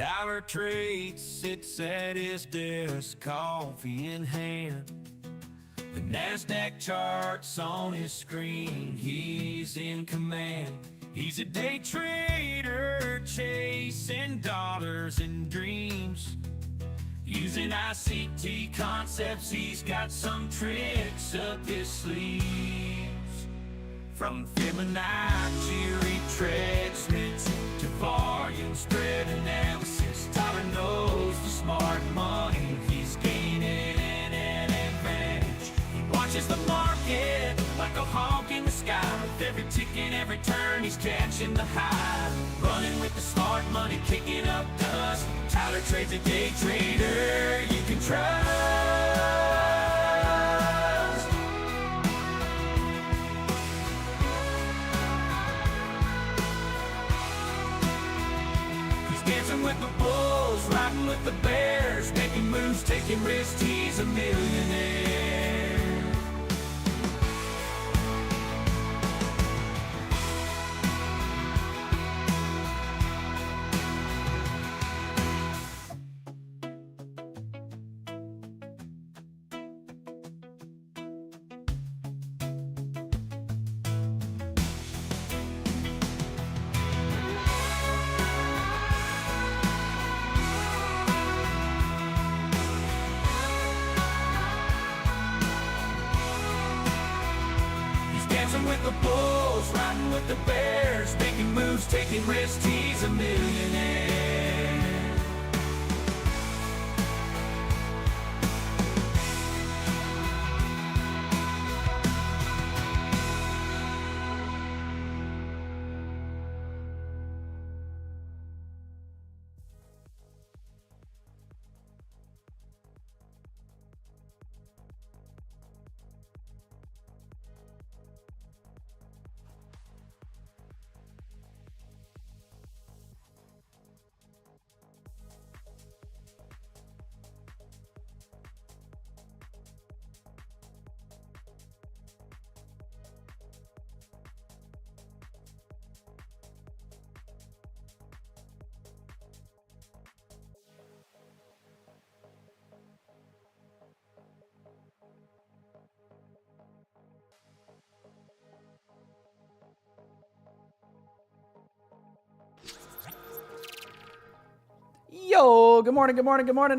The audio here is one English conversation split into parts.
Dollar Trade sits at his desk, coffee in hand. The NASDAQ chart's on his screen, he's in command. He's a day trader, chasing dollars and dreams. Using ICT concepts, he's got some tricks up his sleeves. From Fibonacci retracements to volume spread analysis, Tyler knows the smart money, he's gaining an advantage. He watches the market like a hawk in the sky. With every tick and every turn, he's catching the high. Running with the smart money, kicking up dust. Tyler Trade's a day trader you can trust. Dancing with the bulls, riding with the bears, making moves, taking risks, he's a millionaire. Dancing with the bulls, riding with the bears, making moves, taking risks, he's a millionaire. Yo, good morning,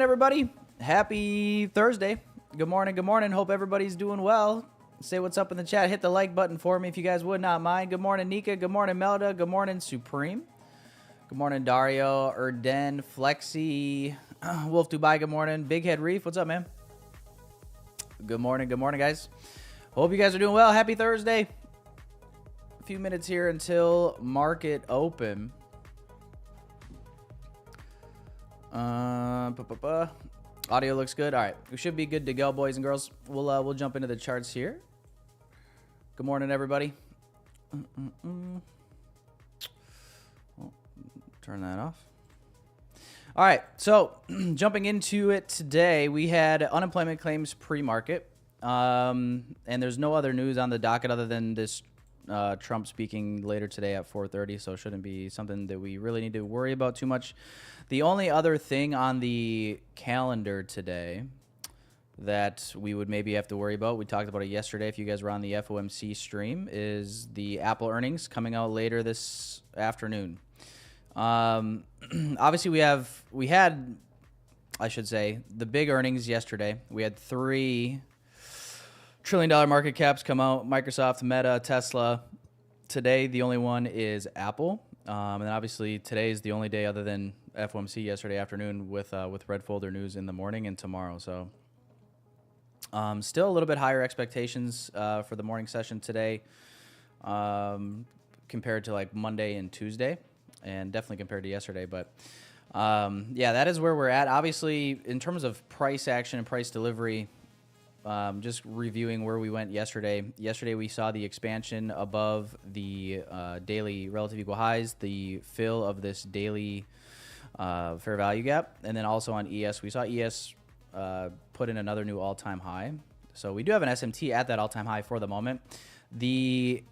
everybody. Happy Thursday. Good morning. Hope everybody's doing well. Say what's up in the chat. Hit the like button for me if you guys would not mind. Good morning, Nika. Good morning, Melda. Good morning, Supreme. Good morning, Dario, Erden, Flexi, Wolf Dubai. Good morning, Big Head Reef. What's up, man? Good morning, guys. Hope you guys are doing well. Happy Thursday. A few minutes here until market open. Audio looks good. All right, we should be good to go, boys and girls. We'll jump into the charts here. Good morning, everybody. Oh, turn that off. All right, so jumping into it today, we had unemployment claims pre-market, and there's no other news on the docket other than this Trump speaking later today at 4:30, so it shouldn't be something that we really need to worry about too much. The only other thing on the calendar today that we would maybe have to worry about, we talked about it yesterday if you guys were on the FOMC stream, is the Apple earnings coming out later this afternoon. Obviously we had, I should say, the big earnings yesterday. We had $3 trillion market caps come out: Microsoft, Meta, Tesla. Today, the only one is Apple. And obviously, today is the only day other than FOMC yesterday afternoon with red folder news in the morning and tomorrow. So still a little bit higher expectations for the morning session today compared to like Monday and Tuesday, and definitely compared to yesterday. But yeah, that is where we're at. Obviously, in terms of price action and price delivery, just reviewing where we went yesterday. Yesterday, we saw the expansion above the daily relative equal highs, the fill of this daily fair value gap. And then also on ES, we saw ES put in another new all-time high. So we do have an SMT at that all-time high for the moment. The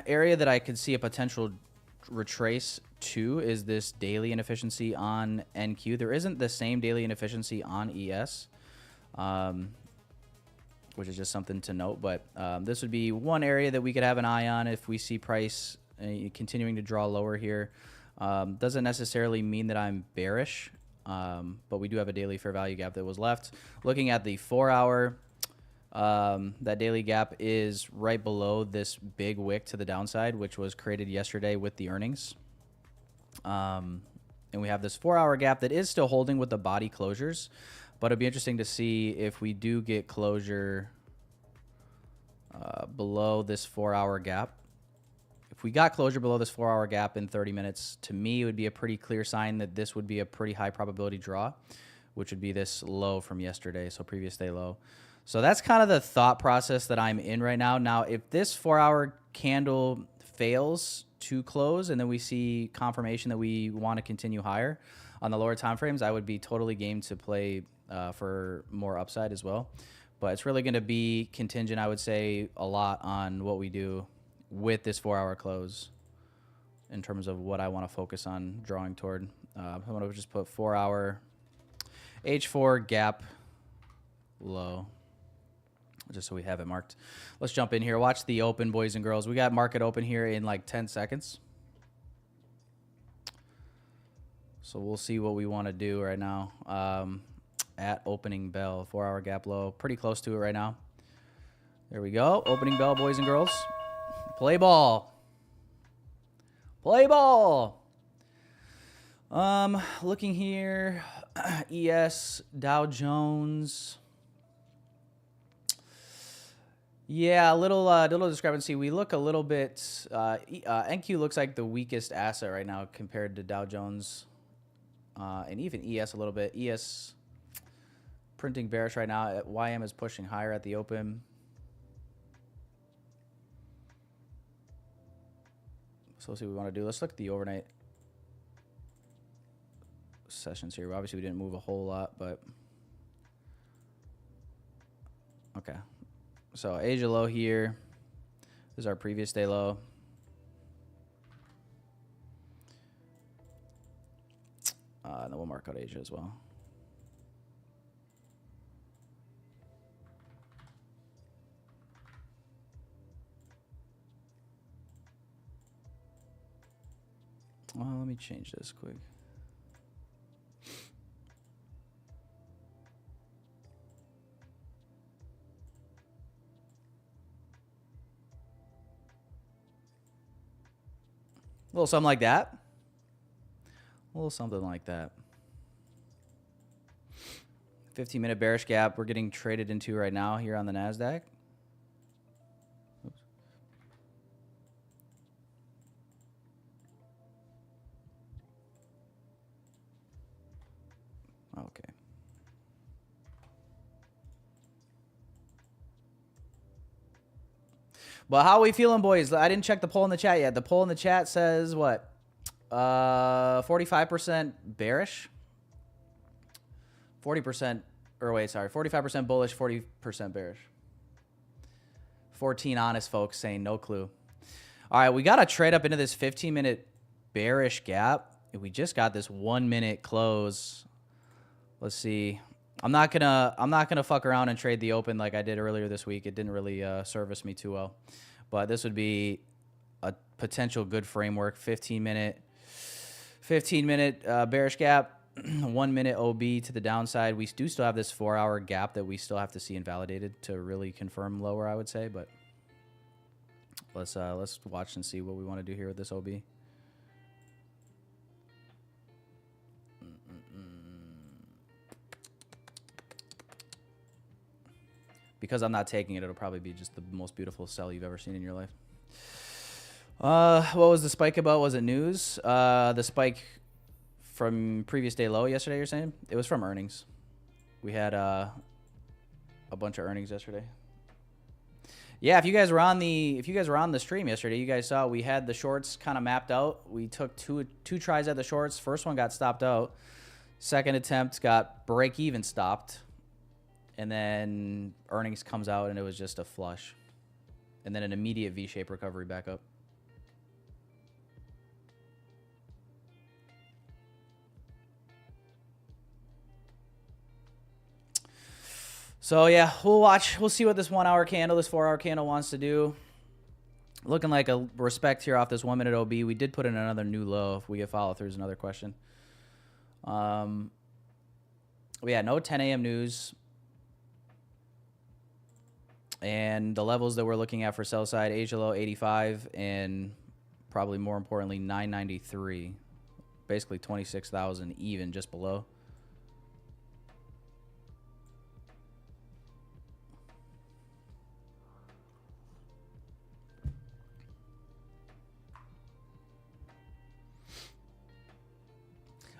area that I could see a potential retrace to is this daily inefficiency on NQ. There isn't the same daily inefficiency on ES, which is just something to note. But this would be one area that we could have an eye on if we see price continuing to draw lower here. Doesn't necessarily mean that I'm bearish, but we do have a daily fair value gap that was left. Looking at the 4-hour, that daily gap is right below this big wick to the downside, which was created yesterday with the earnings. And we have this 4-hour gap that is still holding with the body closures, but it'd be interesting to see if we do get closure below this 4-hour gap. If we got closure below this 4-hour gap in 30 minutes, to me, it would be a pretty clear sign that this would be a pretty high probability draw, which would be this low from yesterday, so previous day low. So that's kind of the thought process that I'm in right now. Now, if this 4-hour candle fails to close and then we see confirmation that we want to continue higher on the lower time frames, I would be totally game to play for more upside as well. But it's really going to be contingent, I would say, a lot on what we do with this 4-hour close in terms of what I want to focus on drawing toward. I'm going to just put 4-hour H4 gap low, just so we have it marked. Let's jump in here. Watch the open, boys and girls. We got market open here in like 10 seconds. So we'll see what we want to do right now. At opening bell, 4-hour gap low. Pretty close to it right now. There we go. Opening bell, boys and girls. Play ball. Play ball. Looking here. ES, Dow Jones. Yeah, a little discrepancy. We look a little bit. NQ looks like the weakest asset right now compared to Dow Jones, and even ES a little bit. ES printing bearish right now. YM is pushing higher at the open. So let's see what we want to do. Let's look at the overnight sessions here. Obviously, we didn't move a whole lot, but okay. So Asia low here. This is our previous day low. And then we'll mark out Asia as well. Well, let me change this quick. A little something like that. A little something like that. 15-minute bearish gap we're getting traded into right now here on the NASDAQ. Oops. Okay. But how are we feeling, boys? I didn't check the poll in the chat yet. The poll in the chat says what? 45% bearish. 40%, or wait, sorry. 45% bullish, 40% bearish. 14 honest folks saying no clue. All right, we got to trade up into this 15-minute bearish gap. We just got this 1-minute close. Let's see. I'm not gonna fuck around and trade the open like I did earlier this week. It didn't really service me too well, but this would be a potential good framework. 15-minute bearish gap, 1-minute OB to the downside. We do still have this 4-hour gap that we still have to see invalidated to really confirm lower, I would say. But let's watch and see what we want to do here with this OB. Because I'm not taking it, it'll probably be just the most beautiful sell you've ever seen in your life. What was the spike about? Was it news? The spike from previous day low yesterday, you're saying? It was from earnings. We had a bunch of earnings yesterday. Yeah, if you guys were on the stream yesterday, you guys saw we had the shorts kind of mapped out. We took two tries at the shorts. First one got stopped out. Second attempt got break even stopped. And then earnings comes out and it was just a flush. And then an immediate V-shaped recovery back up. So yeah, we'll watch. We'll see what this 1 hour candle, this 4 hour candle wants to do. Looking like a respect here off this 1 minute OB. We did put in another new low. If we get follow through is another question. Yeah, no 10 a.m. news. And the levels that we're looking at for sell side, Asia low 85 and probably more importantly 993. Basically 26,000 even just below.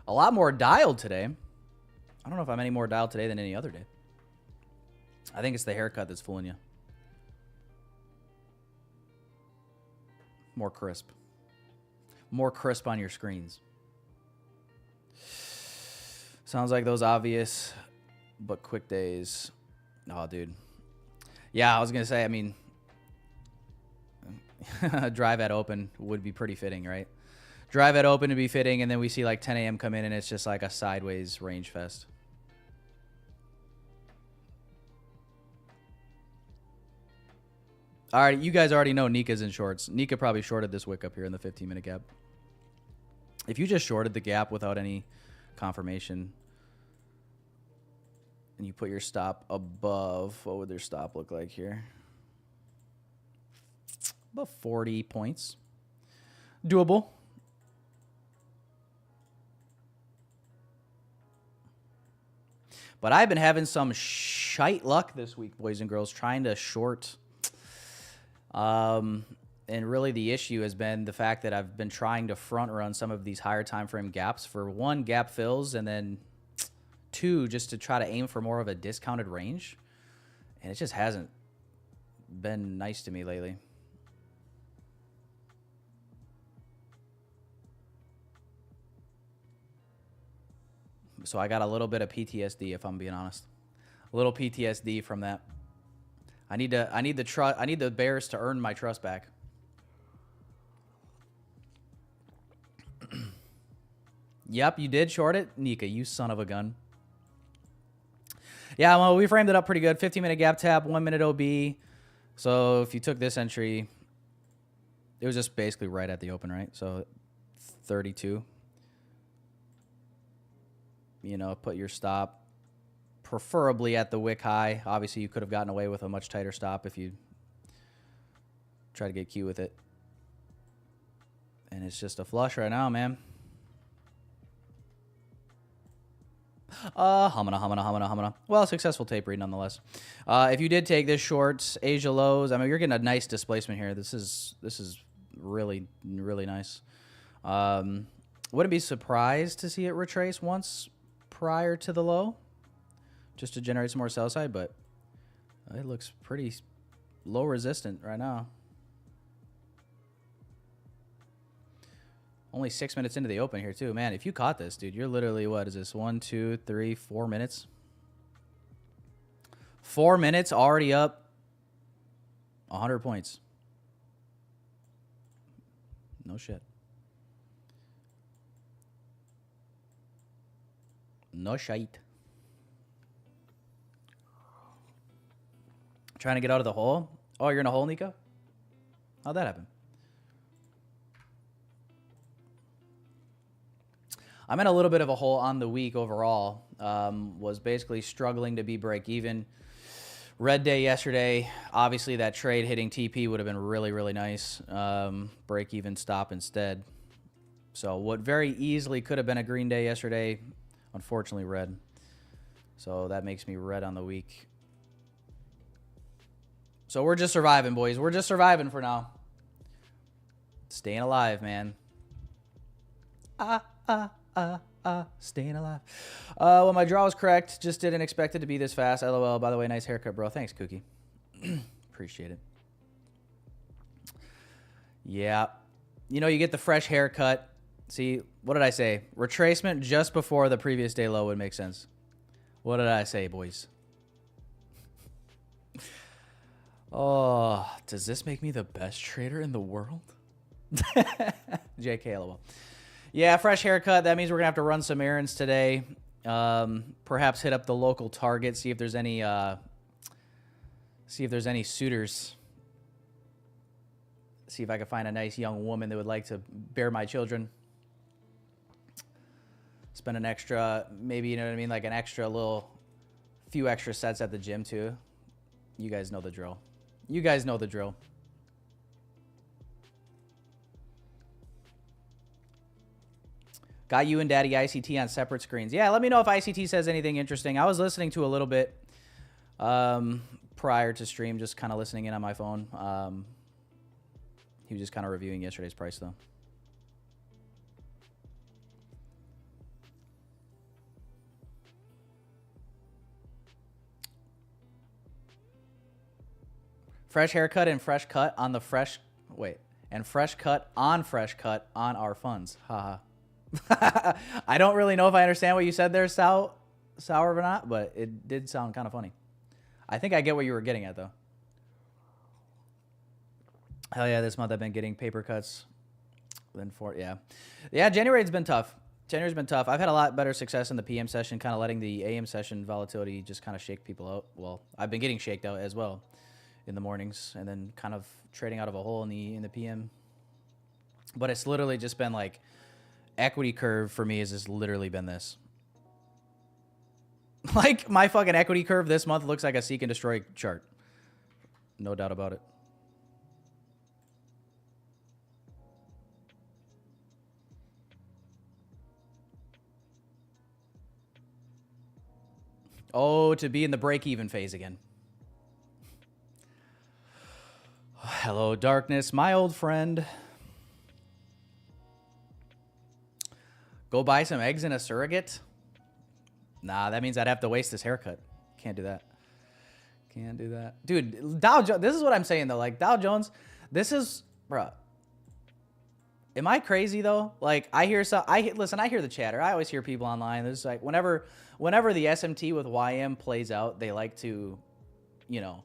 A lot more dialed today. I don't know if I'm any more dialed today than any other day. I think it's the haircut that's fooling you. More crisp. More crisp on your screens. Sounds like those obvious but quick days. Oh, dude. Yeah, I was going to say, I mean, drive at open would be pretty fitting, right? Drive at open to be fitting, and then we see like 10 a.m. come in, and it's just like a sideways range fest. All right, you guys already know Nika's in shorts. Nika probably shorted this wick up here in the 15-minute gap. If you just shorted the gap without any confirmation, and you put your stop above, what would their stop look like here? About 40 points. Doable. But I've been having some shite luck this week, boys and girls, trying to short. And really the issue has been the fact that I've been trying to front run some of these higher time frame gaps for one, gap fills, and then two, just to try to aim for more of a discounted range. And it just hasn't been nice to me lately. So I got a little bit of PTSD, if I'm being honest. A little PTSD from that. I need the Bears to earn my trust back. Yep, you did short it, Nika, you son of a gun. Yeah, well, we framed it up pretty good. 15-minute gap tap, 1 minute OB. So if you took this entry, it was just basically right at the open, right? So 32. You know, put your stop preferably at the wick high. Obviously, you could have gotten away with a much tighter stop if you try to get Q with it. And it's just a flush right now, man. Humana. Well, successful taper nonetheless. If you did take this short, Asia lows, I mean, you're getting a nice displacement here. This is really, really nice. Wouldn't be surprised to see it retrace once prior to the low, just to generate some more sell side, but it looks pretty low resistant right now. Only 6 minutes into the open here too. Man, if you caught this, dude, you're literally, what is this? 1, 2, 3, 4 minutes? 4 minutes already up 100 points. No shit. No shite. Trying to get out of the hole? Oh, you're in a hole, Nico? How'd that happen? I'm in a little bit of a hole on the week overall. Was basically struggling to be break even. Red day yesterday. Obviously, that trade hitting TP would have been really, really nice. Break even stop instead. So what very easily could have been a green day yesterday, unfortunately red. So that makes me red on the week. So we're just surviving, boys. We're just surviving for now. Staying alive, man. Staying alive. Well, my draw was correct. Just didn't expect it to be this fast. LOL. By the way, nice haircut, bro. Thanks, Cookie. Appreciate it. Yeah. You know, you get the fresh haircut. See, what did I say? Retracement just before the previous day low would make sense. What did I say, boys? Oh, does this make me the best trader in the world? JK, lol. Yeah, fresh haircut. That means we're going to have to run some errands today. Perhaps hit up the local Target, see if there's any See if there's any suitors. See if I can find a nice young woman that would like to bear my children. Spend an extra, maybe, you know what I mean? Like an extra few extra sets at the gym too. You guys know the drill. You guys know the drill. Got you and Daddy ICT on separate screens. Yeah, let me know if ICT says anything interesting. I was listening to a little bit prior to stream, just kind of listening in on my phone. He was just kind of reviewing yesterday's price, though. Fresh haircut and fresh cut on the fresh... Wait. And fresh cut on our funds. Haha. I don't really know if I understand what you said there, Sour or not, but it did sound kind of funny. I think I get what you were getting at, though. Hell yeah, this month I've been getting paper cuts. Yeah, January's been tough. January's been tough. I've had a lot better success in the PM session, kind of letting the AM session volatility just kind of shake people out. Well, I've been getting shaked out as well in the mornings, and then kind of trading out of a hole in the PM. But it's literally just been like equity curve for me has just literally been this. Like my fucking equity curve this month looks like a seek and destroy chart. No doubt about it. Oh, to be in the break-even phase again. Hello, darkness, my old friend. Go buy some eggs in a surrogate? Nah, that means I'd have to waste this haircut. Can't do that. Can't do that. Dude, Dow Jones, this is what I'm saying, though. Like, Dow Jones, this is... Bruh. Am I crazy, though? Like, listen, I hear the chatter. I always hear people online. There's like, whenever the SMT with YM plays out, they like to, you know,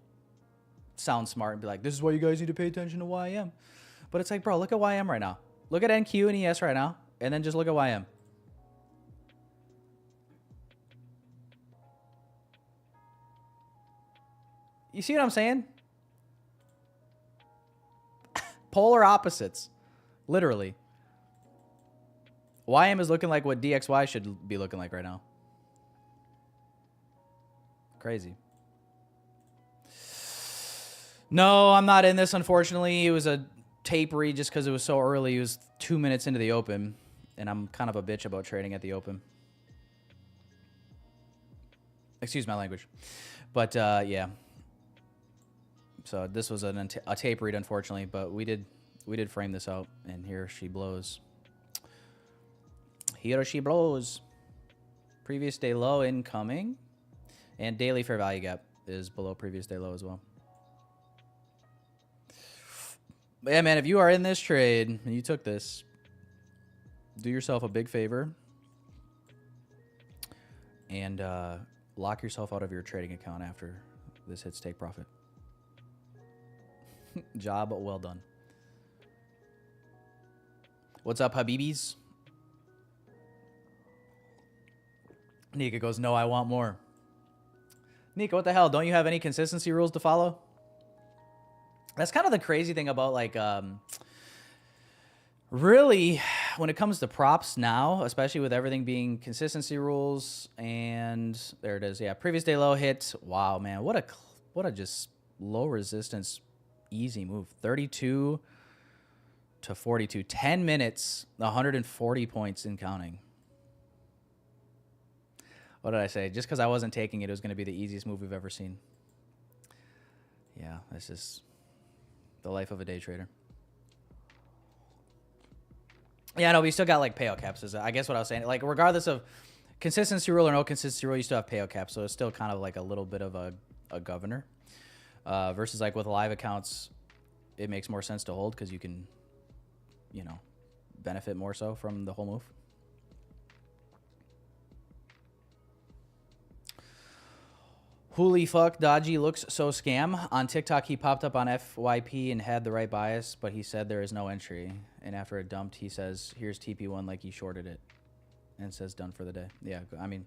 sound smart and be like, this is why you guys need to pay attention to YM. But it's like, bro, look at YM right now. Look at NQ and ES right now. And then just look at YM. You see what I'm saying? Polar opposites. Literally. YM is looking like what DXY should be looking like right now. Crazy. No, I'm not in this, unfortunately. It was a tape read just because it was so early. It was 2 minutes into the open, and I'm kind of a bitch about trading at the open. Excuse my language. But, yeah. So this was a tape read, unfortunately, but we did frame this out, and here she blows. Here she blows. Previous day low incoming, and daily fair value gap is below previous day low as well. But yeah, man, if you are in this trade and you took this, do yourself a big favor and lock yourself out of your trading account after this hits take profit. Job well done. What's up, Habibis? Nika goes, no, I want more. Nika, what the hell? Don't you have any consistency rules to follow? That's kind of the crazy thing about, like, really, when it comes to props now, especially with everything being consistency rules, and there it is. Yeah, previous day low hit. Wow, man, what a just low resistance, easy move. 32 to 42, 10 minutes, 140 points in counting. What did I say? Just because I wasn't taking it, it was going to be the easiest move we've ever seen. Yeah, that's just the life of a day trader. Yeah, no, we still got like payout caps. I guess what I was saying, like regardless of consistency rule or no consistency rule, you still have payout caps. So it's still kind of like a little bit of a governor. Versus like with live accounts, it makes more sense to hold because you can, you know, benefit more so from the whole move. Holy fuck, Dodgy looks so scam. On TikTok, he popped up on FYP and had the right bias, but he said there is no entry. And after it dumped, he says, here's TP1 like he shorted it. And says done for the day. Yeah, I mean...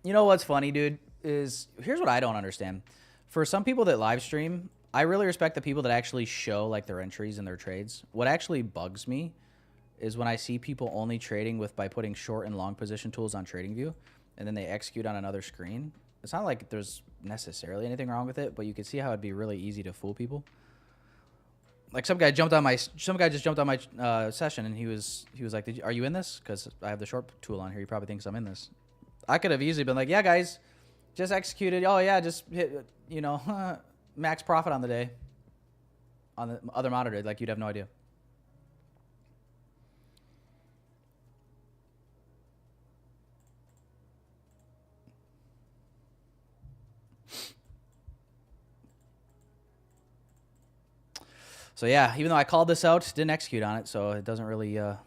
You know what's funny, dude, is here's what I don't understand. For some people that live stream, I really respect the people that actually show like their entries and their trades. What actually bugs me is when I see people only trading with by putting short and long position tools on TradingView, and then they execute on another screen. It's not like there's necessarily anything wrong with it, but you can see how it'd be really easy to fool people. Like some guy just jumped on my session, and he was like, "Are you in this? Because I have the short tool on here. He probably thinks I'm in this." I could have easily been like, "Yeah, guys, just executed. Oh yeah, just hit, you know, max profit on the day." On the other monitor, like you'd have no idea. So yeah, even though I called this out, didn't execute on it, so it doesn't really, it's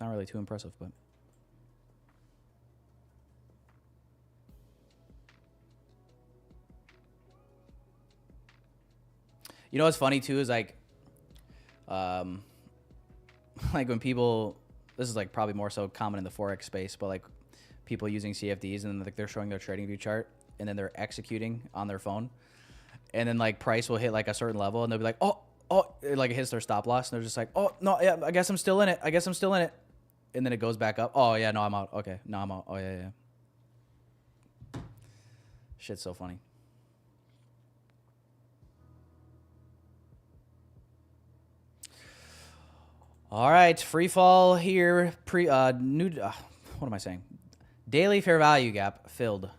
not really too impressive, but. You know what's funny too is like, like when people, this is like probably more so common in the Forex space, but like people using CFDs and like they're showing their trading view chart and then they're executing on their phone. And then like price will hit like a certain level and they'll be like, oh, like it hits their stop loss. And they're just like, oh, no, yeah, I guess I'm still in it. And then it goes back up. Oh, yeah, no, I'm out. Okay, no, I'm out. Oh, yeah. Shit's so funny. All right, free fall here. What am I saying? Daily fair value gap filled.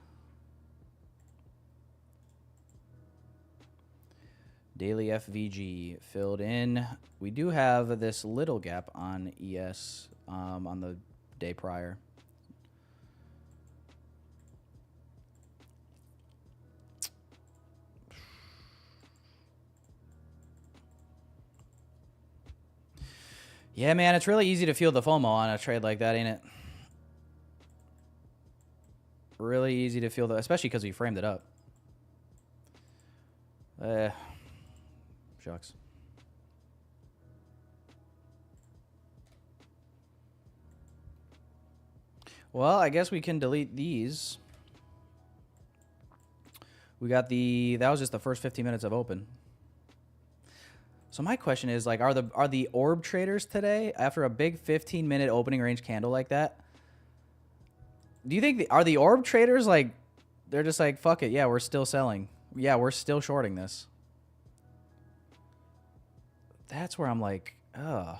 Daily FVG filled in. We do have this little gap on ES on the day prior. Yeah, man, it's really easy to feel the FOMO on a trade like that, ain't it? Really easy to feel especially because we framed it up. Shucks. Well, I guess we can delete these. We got that was just the first 15 minutes of open. So my question is like, are the orb traders today, after a big 15-minute opening range candle like that, do you think are the orb traders like, they're just like, fuck it, yeah, we're still selling. Yeah, we're still shorting this. That's where I'm like, ugh.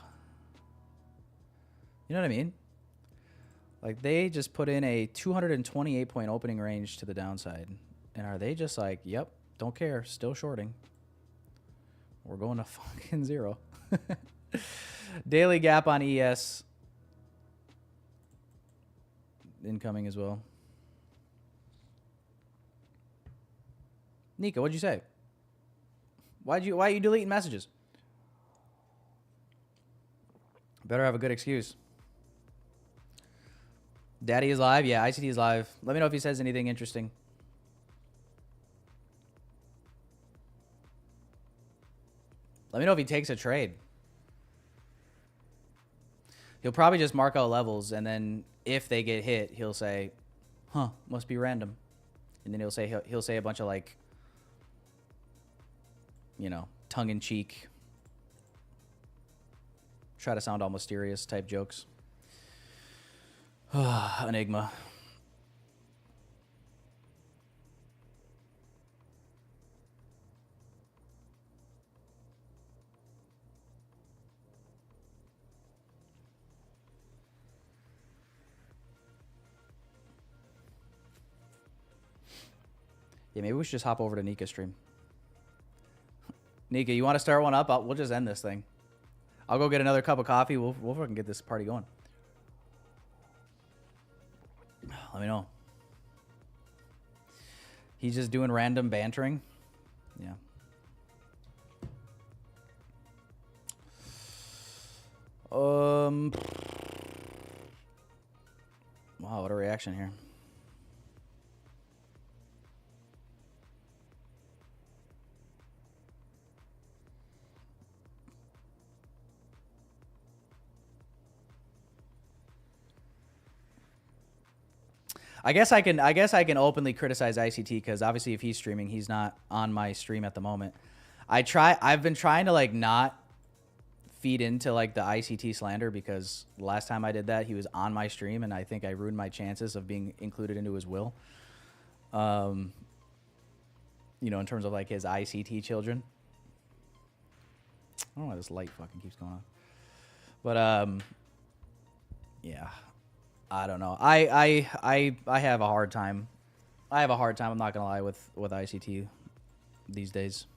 You know what I mean? Like they just put in a 228-point opening range to the downside. And are they just like, yep, don't care, still shorting. We're going to fucking zero. Daily gap on ES. Incoming as well. Nika, what'd you say? Why are you deleting messages? Better have a good excuse. Daddy is live? Yeah, ICT is live. Let me know if he says anything interesting. Let me know if he takes a trade. He'll probably just mark out levels, and then if they get hit, he'll say, huh, must be random. And then he'll say a bunch of like, you know, tongue-in-cheek, try to sound all mysterious type jokes. Enigma. Yeah, maybe we should just hop over to Nika's stream. Nika, you want to start one up? We'll just end this thing. I'll go get another cup of coffee. We'll fucking get this party going. Let me know. He's just doing random bantering. Yeah. Wow, what a reaction here. I guess I can openly criticize ICT because obviously if he's streaming, he's not on my stream at the moment. I've been trying to like not feed into like the ICT slander because last time I did that, he was on my stream and I think I ruined my chances of being included into his will. You know, in terms of like his ICT children. I don't know why this light fucking keeps going on. But yeah. I don't know. I have a hard time. I have a hard time, I'm not gonna lie, with ICT these days.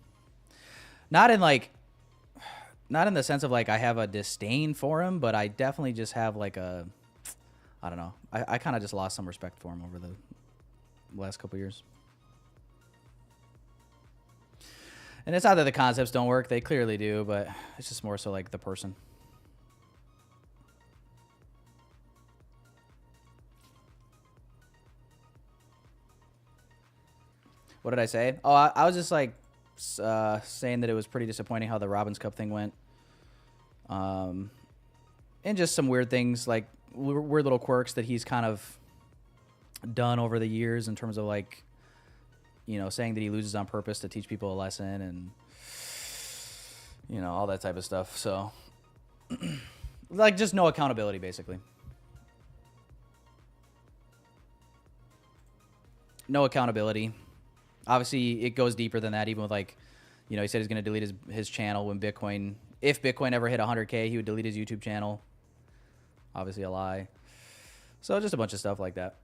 Not in the sense of like I have a disdain for him, but I definitely just have like a, I don't know. I kind of just lost some respect for him over the last couple years. And it's not that the concepts don't work. They clearly do, but it's just more so like the person. What did I say? Oh, I was just like saying that it was pretty disappointing how the Robbins Cup thing went. And just some weird things, like weird little quirks that he's kind of done over the years in terms of like, you know, saying that he loses on purpose to teach people a lesson and, you know, all that type of stuff. So, like, just no accountability, basically. No accountability. Obviously, it goes deeper than that, even with, like, you know, he said he's going to delete his channel when Bitcoin, if Bitcoin ever hit 100K, he would delete his YouTube channel. Obviously a lie. So just a bunch of stuff like that.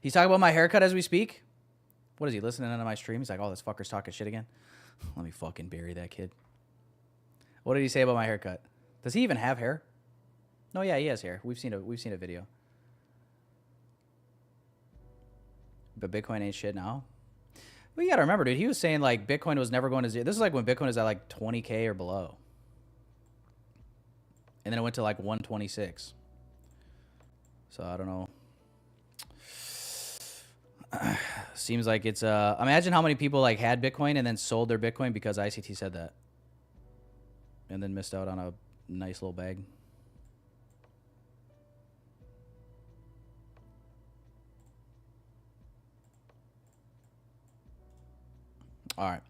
He's talking about my haircut as we speak. What is he listening to my stream? He's like, oh, this fucker's talking shit again. Let me fucking bury that kid. What did he say about my haircut? Does he even have hair? No, yeah, he has hair. We've seen a video. But Bitcoin ain't shit now. Well, you gotta remember, dude, he was saying like Bitcoin was never going to zero. This is like when Bitcoin was at like 20K or below. And then it went to like 126. So I don't know. Seems like it's imagine how many people like had Bitcoin and then sold their Bitcoin because ICT said that. And then missed out on a nice little bag. All right.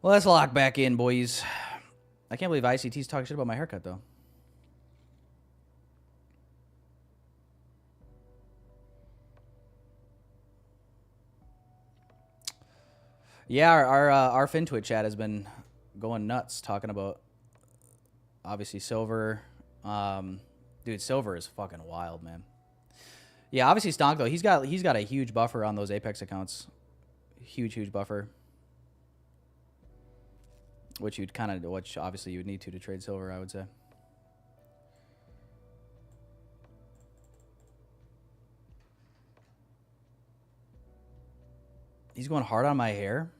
Well, let's lock back in, boys. I can't believe ICT's talking shit about my haircut, though. Yeah, our FinTwit chat has been going nuts talking about obviously silver. Dude, silver is fucking wild, man. Yeah, obviously Stonk though, he's got a huge buffer on those Apex accounts. Huge buffer. Which obviously you would need to trade silver, I would say. He's going hard on my hair.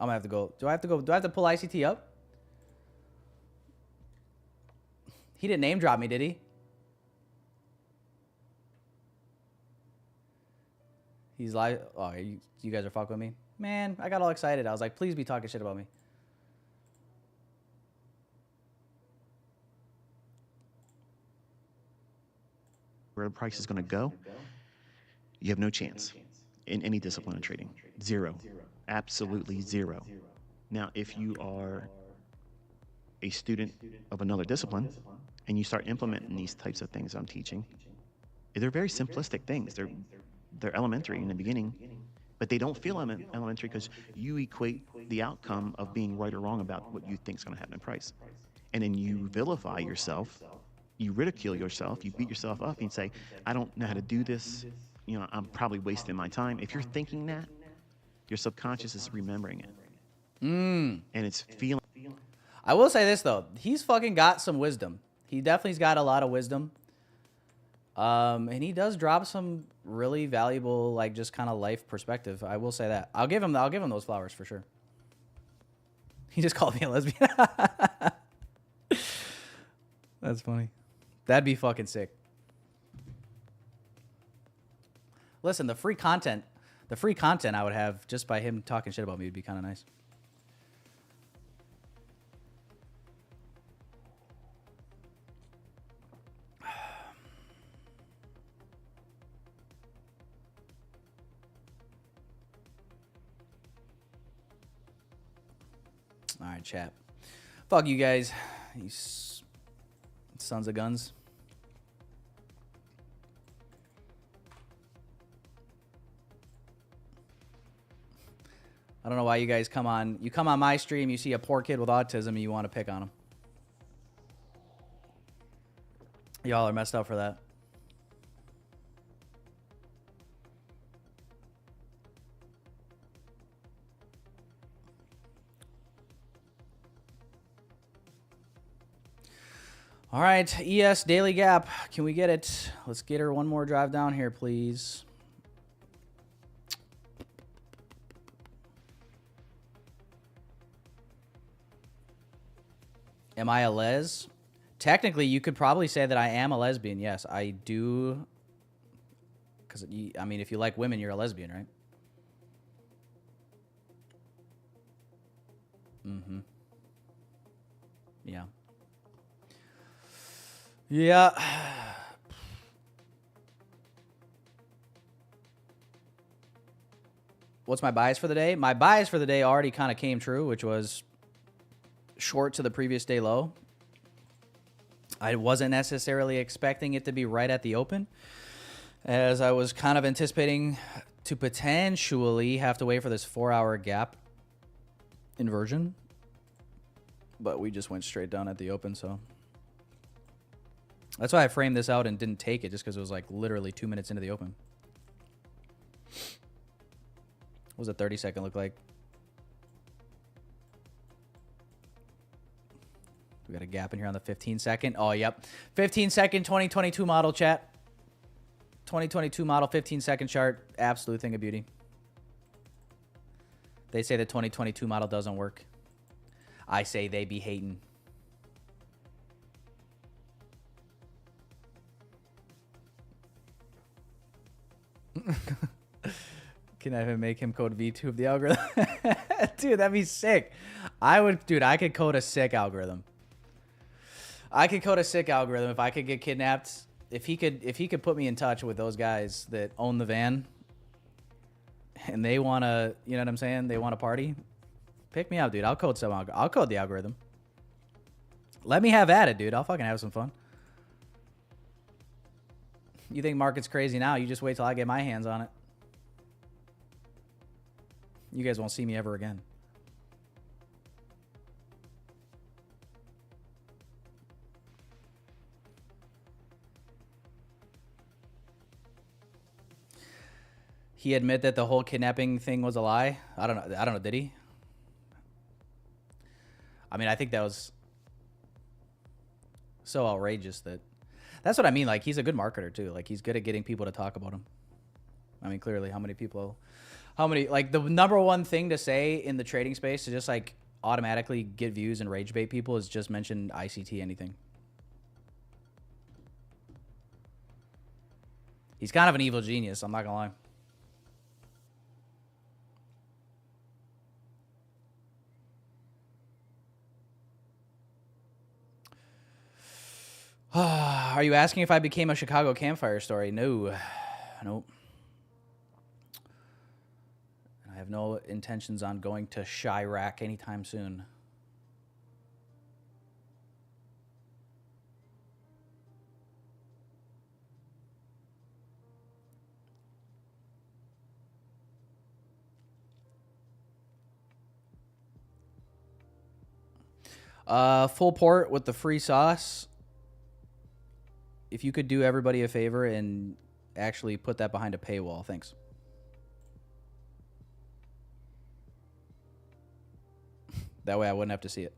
I'm gonna have to go. Do I have to pull ICT up? He didn't name drop me, did he? He's live. Oh, you guys are fucking with me? Man, I got all excited. I was like, please be talking shit about me. Where the price is going to go, you have no chance in any discipline of trading. Zero. Absolutely zero. Now, if you are a student of another discipline and you start implementing these types of things I'm teaching, they're very simplistic things. They're elementary in the beginning, but they don't feel elementary because you equate the outcome of being right or wrong about what you think is going to happen in price. And then you vilify yourself, you ridicule yourself, you beat yourself up and say, I don't know how to do this. You know, I'm probably wasting my time. If you're thinking that, your subconscious is remembering it. And it's feeling. I will say this, though. He's fucking got some wisdom. He definitely's got a lot of wisdom. And he does drop some really valuable, like, just kind of life perspective. I will say that. I'll give him those flowers for sure. He just called me a lesbian. That's funny. That'd be fucking sick. Listen, the free content I would have just by him talking shit about me would be kind of nice. right, chat. Fuck you guys. You sons of guns. I don't know why you guys come on. You come on my stream, you see a poor kid with autism, and you want to pick on him. Y'all are messed up for that. All right, ES Daily Gap. Can we get it? Let's get her one more drive down here, please. Am I a les? Technically, you could probably say that I am a lesbian. Yes, I do. Because, I mean, if you like women, you're a lesbian, right? Mm-hmm. Yeah. Yeah. What's my bias for the day? My bias for the day already kind of came true, which was short to the previous day low. I wasn't necessarily expecting it to be right at the open, as I was kind of anticipating to potentially have to wait for this 4-hour gap inversion. But we just went straight down at the open, so that's why I framed this out and didn't take it, just because it was like literally 2 minutes into the open. What does a 30-second look like? We got a gap in here on the 15-second. Oh, yep. 15-second 2022 model, chat. 2022 model 15-second chart. Absolute thing of beauty. They say the 2022 model doesn't work. I say they be hating. Can I even make him code V2 of the algorithm? Dude, that'd be sick. Dude, I could code a sick algorithm. I could code a sick algorithm if I could get kidnapped. If he could put me in touch with those guys that own the van and they want to, you know what I'm saying? They want to party. Pick me up, dude. I'll code the algorithm. Let me have at it, dude. I'll fucking have some fun. You think market's crazy now? You just wait till I get my hands on it. You guys won't see me ever again. He admit that the whole kidnapping thing was a lie? I don't know. Did he? I mean, I think that was so outrageous that's what I mean. Like, he's a good marketer too. Like, he's good at getting people to talk about him. I mean, clearly, like, the number one thing to say in the trading space to just like automatically get views and rage bait people is just mention ICT anything. He's kind of an evil genius, I'm not gonna lie. Are you asking if I became a Chicago campfire story? No. Nope. I have no intentions on going to Chirac anytime soon. Full port with the free sauce. If you could do everybody a favor and actually put that behind a paywall, thanks. That way I wouldn't have to see it.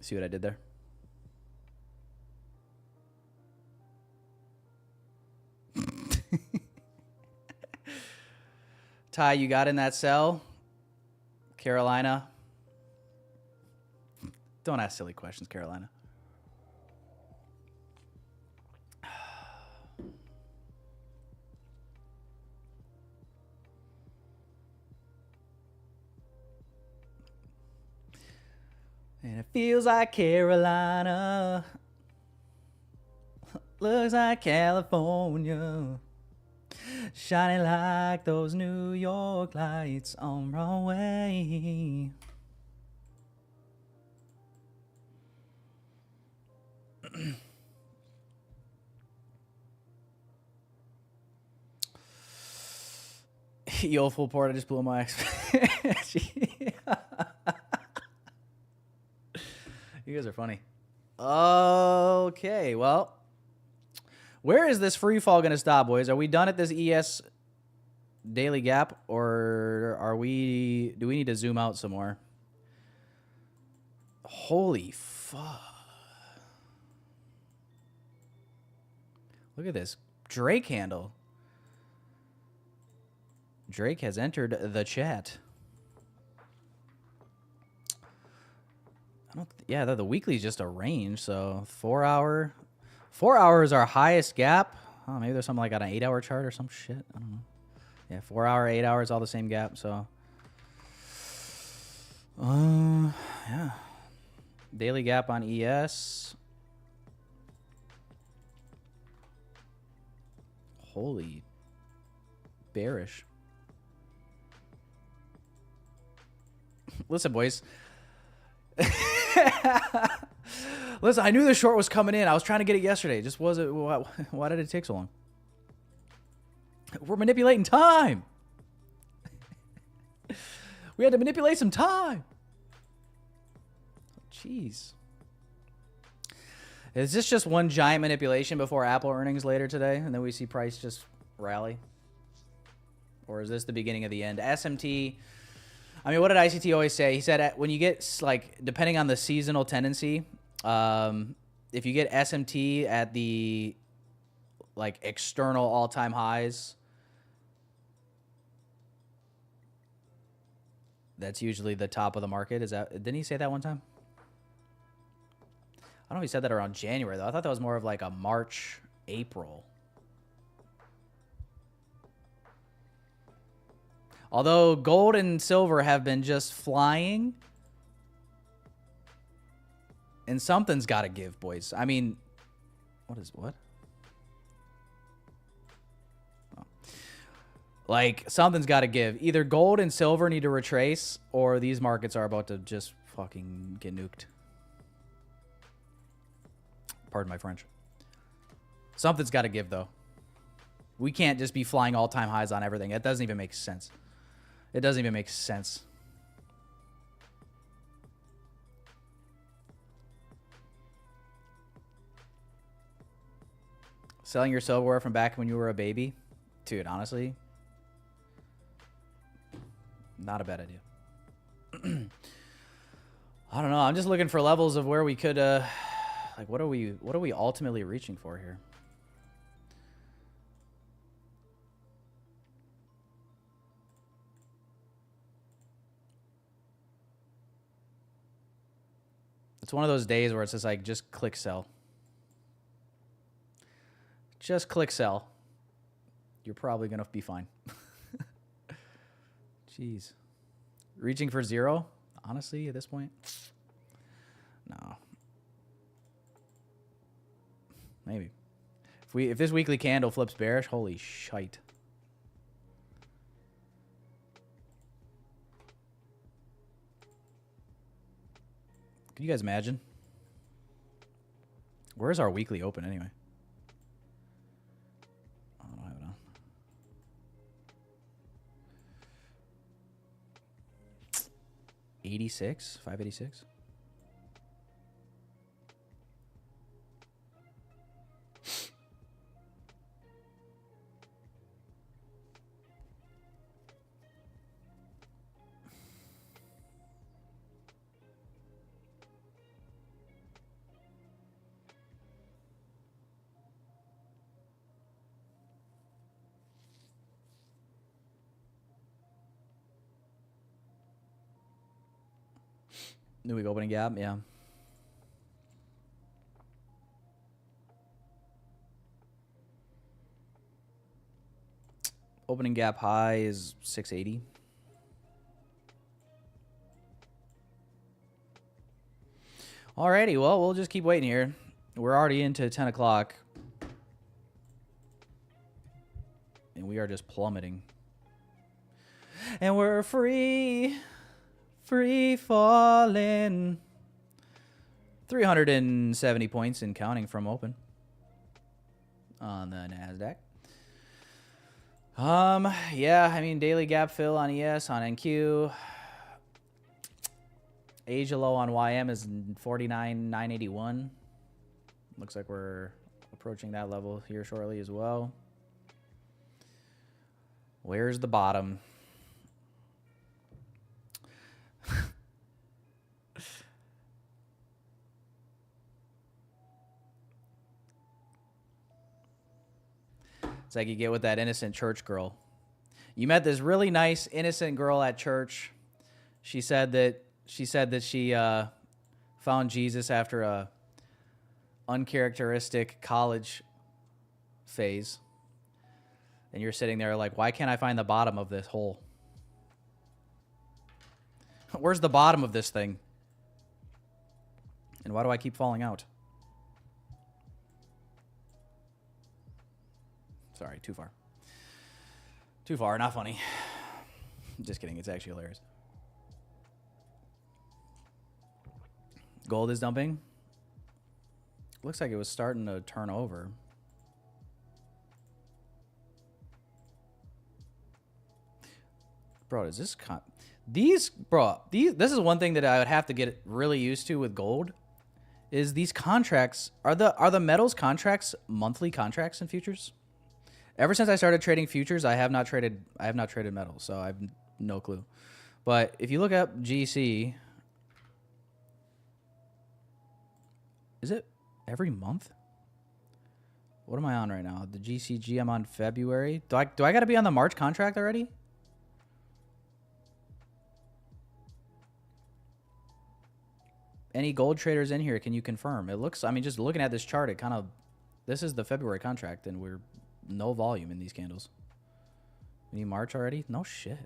See what I did there? Ty, you got in that cell? Carolina. Don't ask silly questions, Carolina. And it feels like Carolina. Looks like California. Shining like those New York lights on Broadway. Yo, full port, I just blew my XP. You guys are funny. Okay, well, where is this free fall going to stop, boys? Are we done at this ES daily gap, or do we need to zoom out some more? Holy fuck. Look at this Drake handle. Drake has entered the chat. Yeah, the weekly is just a range, so 4 hour. 4 hour is our highest gap. Oh, maybe there's something like on an 8 hour chart or some shit. I don't know. Yeah, 4 hour, 8 hours, all the same gap. So, yeah, daily gap on ES. Holy bearish. Listen, boys. Listen, I knew the short was coming in. I was trying to get it yesterday. It just wasn't. Why did it take so long? We're manipulating time. We had to manipulate some time. Jeez. Is this just one giant manipulation before Apple earnings later today, and then we see price just rally? Or is this the beginning of the end? SMT. I mean, what did ICT always say? He said when you get, like, depending on the seasonal tendency, if you get SMT at the, like, external all-time highs, that's usually the top of the market. Is that, didn't he say that one time? I don't know if he said that around January, though. I thought that was more of like a March, April. Although gold and silver have been just flying. And something's got to give, boys. I mean, what? Oh. Like, something's got to give. Either gold and silver need to retrace, or these markets are about to just fucking get nuked. Pardon my French. Something's got to give, though. We can't just be flying all-time highs on everything. It doesn't even make sense. It doesn't even make sense. Selling your silverware from back when you were a baby? Dude, honestly, not a bad idea. I don't know. I'm just looking for levels of where we could, like, what are we ultimately reaching for here? It's one of those days where it's just like, just click sell. Just click sell. You're probably going to be fine. Jeez. Reaching for zero? Honestly, at this point? No. Maybe. If this weekly candle flips bearish, holy shite. Can you guys imagine? Where's our weekly open anyway? I don't have it on. 86? 586? New week opening gap, yeah. Opening gap high is 680. Alrighty, well, we'll just keep waiting here. We're already into 10 o'clock. and we are just plummeting. And we're free falling. 370 points and counting from open on the NASDAQ. Yeah, I mean, daily gap fill on ES, on NQ. Asia low on YM is 49,981. Looks like we're approaching that level here shortly as well. Where's the bottom? It's like you get with that innocent church girl. You met this really nice innocent girl at church. She said that she found Jesus after a uncharacteristic college phase. And you're sitting there like, why can't I find the bottom of this hole? Where's the bottom of this thing? And why do I keep falling out? Sorry, too far. Too far, not funny. Just kidding, it's actually hilarious. Gold is dumping. Looks like it was starting to turn over. Bro, is this this is one thing that I would have to get really used to with gold. Is these contracts are the metals contracts monthly contracts in futures? Ever since I started trading futures, I have not traded metals, so I have no clue. But if you look up GC, is it every month? What am I on right now? The GCG, I'm on February. Do I got to be on the March contract already? Any gold traders in here, can you confirm? It looks, I mean, just looking at this chart, it kind of, this is the February contract, and we're no volume in these candles. We need March already? No shit.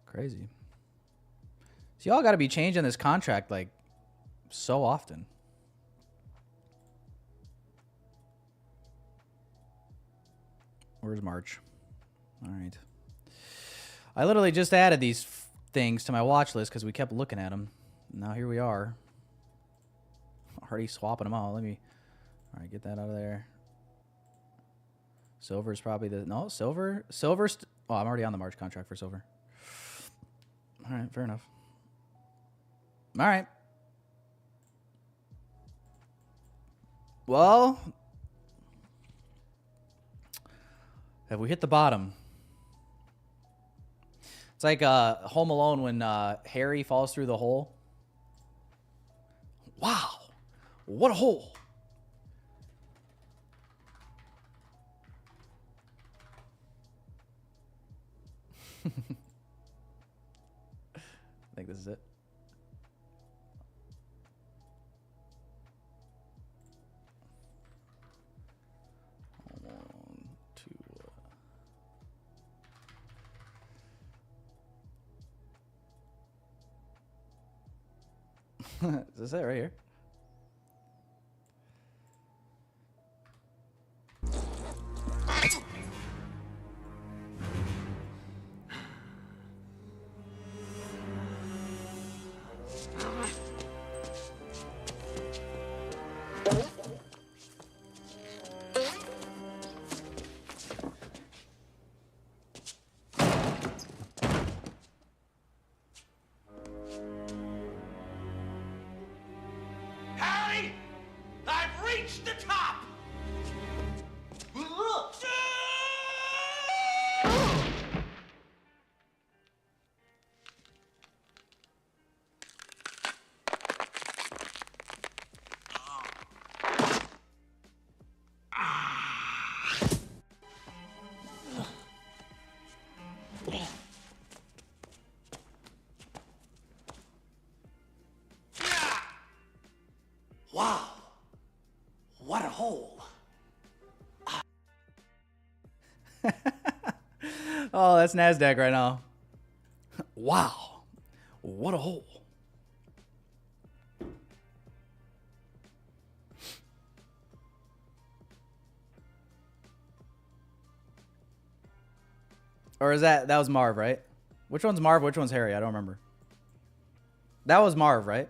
Crazy. So y'all got to be changing this contract like so often. Where's March? All right. I literally just added these things to my watch list because we kept looking at them. Now here we are. Already swapping them out. Let me... All right, get that out of there. Silver is probably the... No, silver... Oh, I'm already on the March contract for silver. All right, fair enough. All right. Well... Have we hit the bottom? It's like Home Alone when Harry falls through the hole. Wow. What a hole. I think this is it. Is this it right here? Wow. What a hole. Oh, that's NASDAQ right now. Wow. What a hole. Or is that was Marv, right? Which one's Marv? Which one's Harry? I don't remember. That was Marv, right?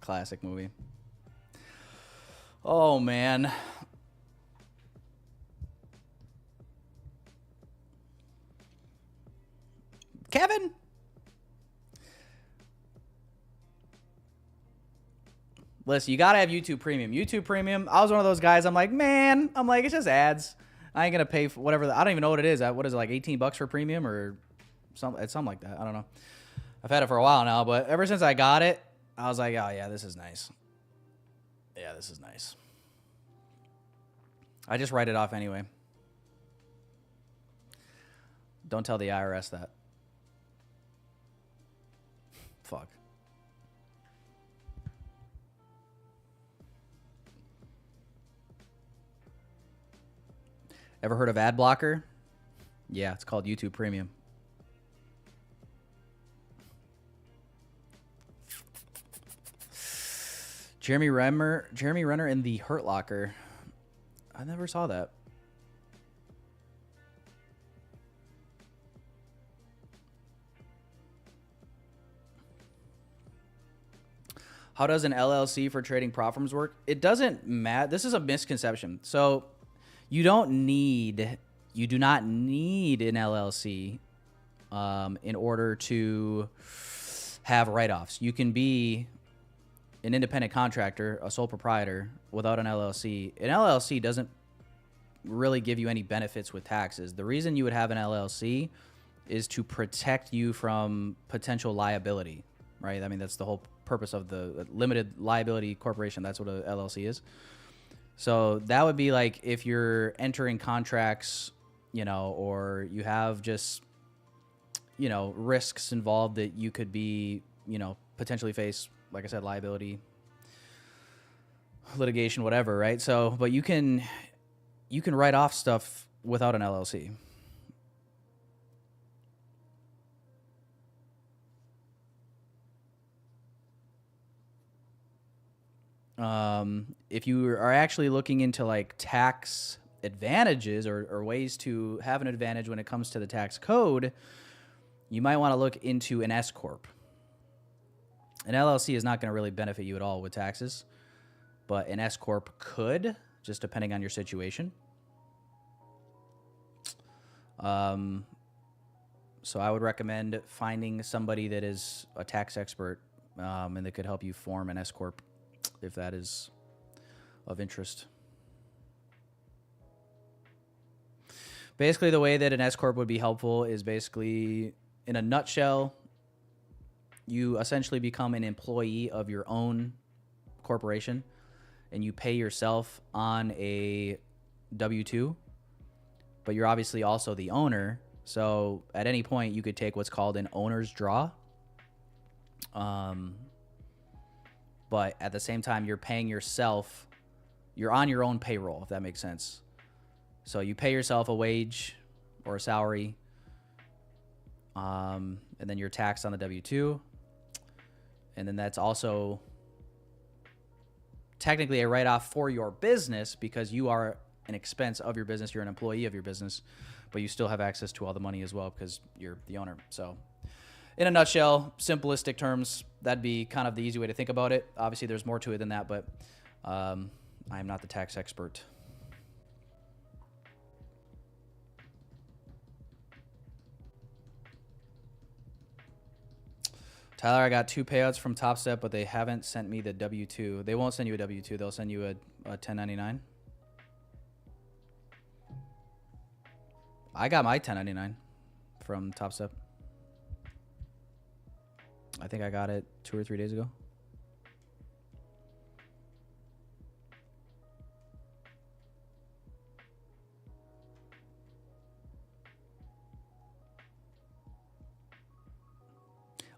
Classic movie. Oh, man. Kevin? Listen, you gotta have YouTube Premium. YouTube Premium, I was one of those guys, I'm like, it's just ads. I ain't gonna pay for whatever. I don't even know what it is. What is it, like $18 for Premium or something? It's something like that. I don't know. I've had it for a while now, but ever since I got it, I was like, oh yeah, this is nice. Yeah, this is nice. I just write it off anyway. Don't tell the IRS that. Fuck. Ever heard of ad blocker? Yeah, it's called YouTube Premium. Jeremy Renner in the Hurt Locker. I never saw that. How does an LLC for trading prop firms work? It doesn't matter. This is a misconception. So you do not need an LLC in order to have write-offs. You can be an independent contractor, a sole proprietor, without an LLC. An LLC doesn't really give you any benefits with taxes. The reason you would have an LLC is to protect you from potential liability, right? I mean, that's the whole purpose of the limited liability corporation. That's what a LLC is. So that would be like if you're entering contracts, you know, or you have just, you know, risks involved that you could be, you know, potentially face, like I said, liability, litigation, whatever, right? So, but you can write off stuff without an LLC. If you are actually looking into like tax advantages or ways to have an advantage when it comes to the tax code, you might want to look into an S corp. An LLC is not going to really benefit you at all with taxes, but an S corp could, just depending on your situation. So I would recommend finding somebody that is a tax expert and that could help you form an S corp if that is of interest. Basically, the way that an S corp would be helpful is basically, in a nutshell, you essentially become an employee of your own corporation and you pay yourself on a W-2, but you're obviously also the owner. So at any point you could take what's called an owner's draw. But at the same time, you're paying yourself, you're on your own payroll, if that makes sense. So you pay yourself a wage or a salary, and then you're taxed on the W-2. And then that's also technically a write-off for your business because you are an expense of your business. You're an employee of your business, but you still have access to all the money as well because you're the owner. So in a nutshell, simplistic terms, that'd be kind of the easy way to think about it. Obviously, there's more to it than that, but I'm not the tax expert. Tyler, I got 2 payouts from Top Step, but they haven't sent me the W-2. They won't send you a W-2. They'll send you a 1099. I got my 1099 from Top Step. I think I got it 2 or 3 days ago.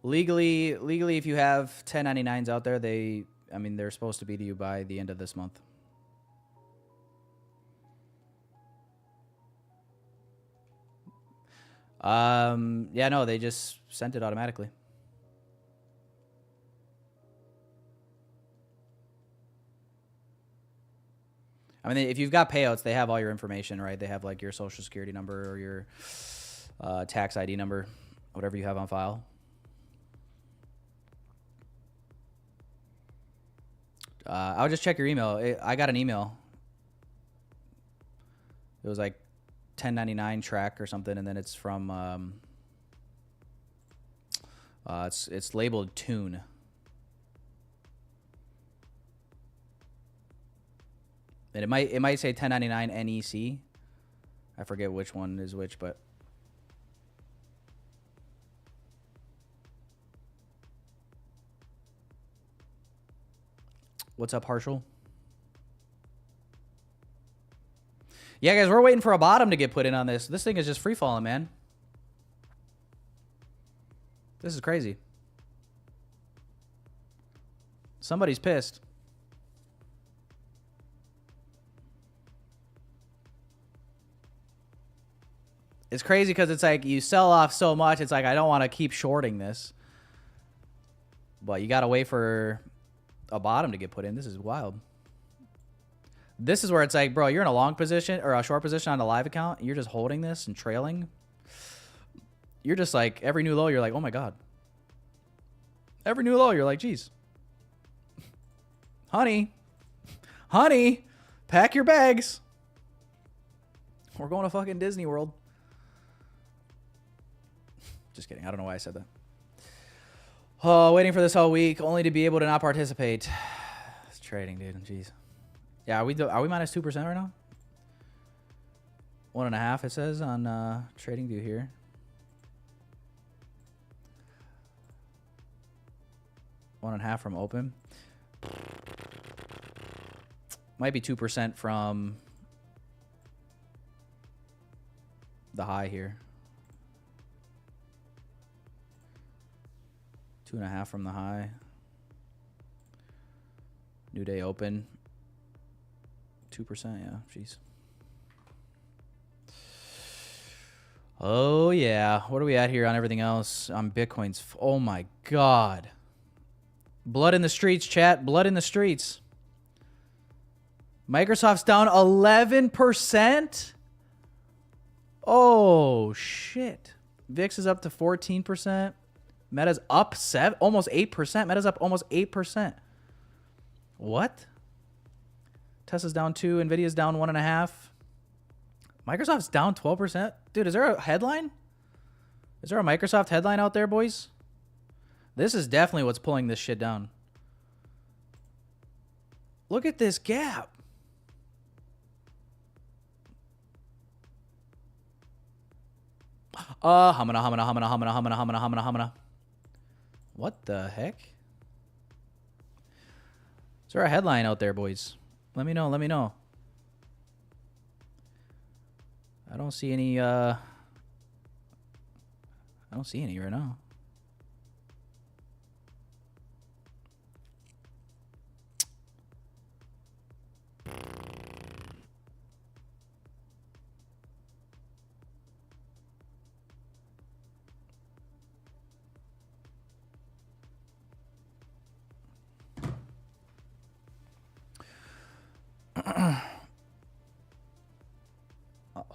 Legally, if you have 1099s out there, they're supposed to be to you by the end of this month. Yeah, no, they just sent it automatically. I mean, if you've got payouts, they have all your information, right? They have like your social security number or your tax ID number, whatever you have on file. I'll just check your email. I got an email. It was like 1099 track or something, and then it's from it's labeled Tune. And it might say 1099 NEC. I forget which one is which, but what's up, Harshal? Yeah, guys, we're waiting for a bottom to get put in on this. This thing is just free falling, man. This is crazy. Somebody's pissed. It's crazy because it's like you sell off so much. It's like, I don't want to keep shorting this. But you got to wait for a bottom to get put in. This is wild. This is where it's like, bro, you're in a long position or a short position on a live account. And you're just holding this and trailing. You're just like, every new low, you're like, oh my God. Every new low, you're like, geez. Honey, pack your bags. We're going to fucking Disney World. Just kidding. I don't know why I said that. Oh, waiting for this all week, only to be able to not participate. It's trading, dude. Jeez. Yeah, are we minus 2% right now? 1.5 it says on TradingView here. One and a half from open. Might be 2% from the high here. 2.5 from the high. New day open. 2%, yeah. Jeez. Oh, yeah. What are we at here on everything else? On Bitcoin's. Oh, my God. Blood in the streets, chat. Blood in the streets. Microsoft's down 11%. Oh, shit. VIX is up to 14%. Meta's up almost 8%. Meta's up almost 8%. What? Tesla's down 2. Nvidia's down 1.5. Microsoft's down 12%. Dude, is there a headline? Is there a Microsoft headline out there, boys? This is definitely what's pulling this shit down. Look at this gap. Hamana. What the heck? Is there a headline out there, boys? Let me know. I don't see any right now.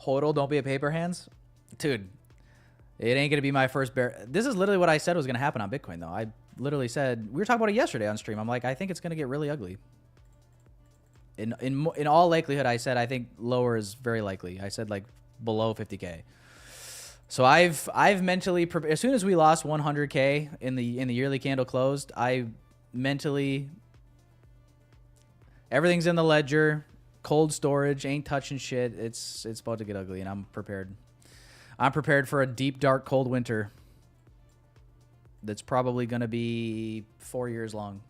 Hodl, don't be a paper hands. Dude, it ain't going to be my first bear. This is literally what I said was going to happen on Bitcoin, though. I literally said, we were talking about it yesterday on stream. I'm like, I think it's going to get really ugly. In all likelihood, I said, I think lower is very likely. I said like below 50K. So I've mentally, as soon as we lost 100K in the yearly candle closed, I mentally, everything's in the ledger. Cold storage, ain't touching shit. It's about to get ugly, and I'm prepared. I'm prepared for a deep, dark, cold winter that's probably going to be 4 years long.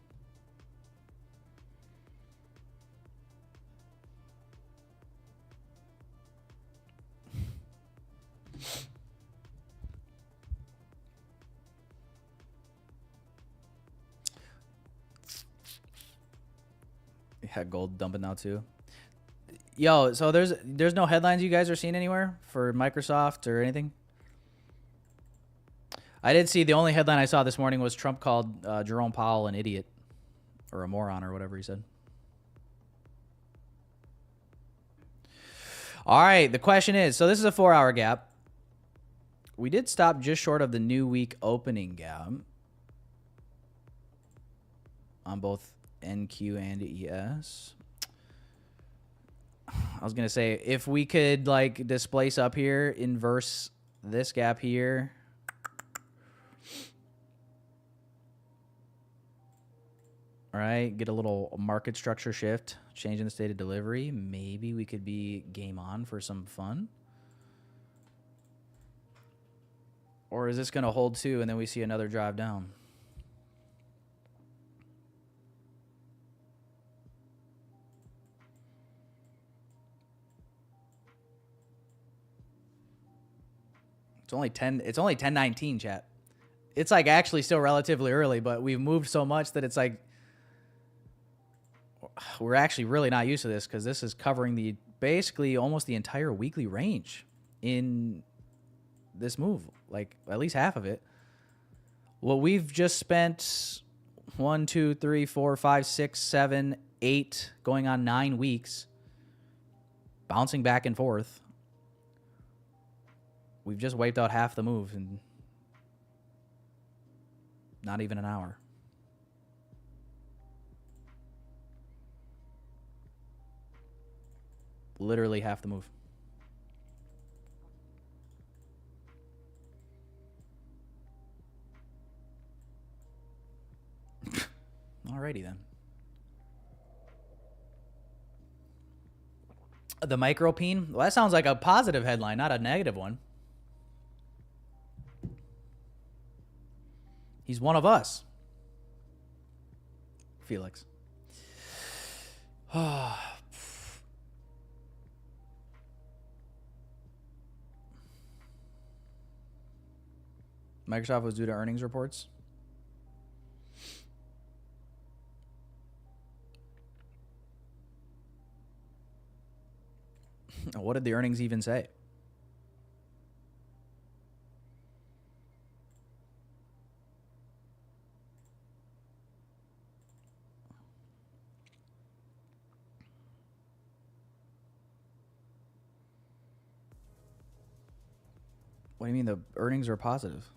Yeah, gold dumping now too. Yo, so there's no headlines you guys are seeing anywhere for Microsoft or anything? I did see the only headline I saw this morning was Trump called Jerome Powell an idiot or a moron or whatever he said. All right, the question is, so this is a 4-hour gap. We did stop just short of the new week opening gap on both NQ and ES. I was going to say, if we could like displace up here, inverse this gap here. All right, get a little market structure shift, changing the state of delivery. Maybe we could be game on for some fun. Or is this going to hold too and then we see another drive down? It's only 10:19, chat. It's like actually still relatively early, but we've moved so much that it's like we're actually really not used to this because this is covering the basically almost the entire weekly range in this move, like at least half of it. Well, we've just spent 1, 2, 3, 4, 5, 6, 7, 8, going on 9 weeks bouncing back and forth. We've just wiped out half the move in not even an hour. Literally half the move. Alrighty then. The micropene? Well, that sounds like a positive headline, not a negative one. He's one of us. Felix. Microsoft was due to earnings reports. What did the earnings even say? What do you mean the earnings are positive?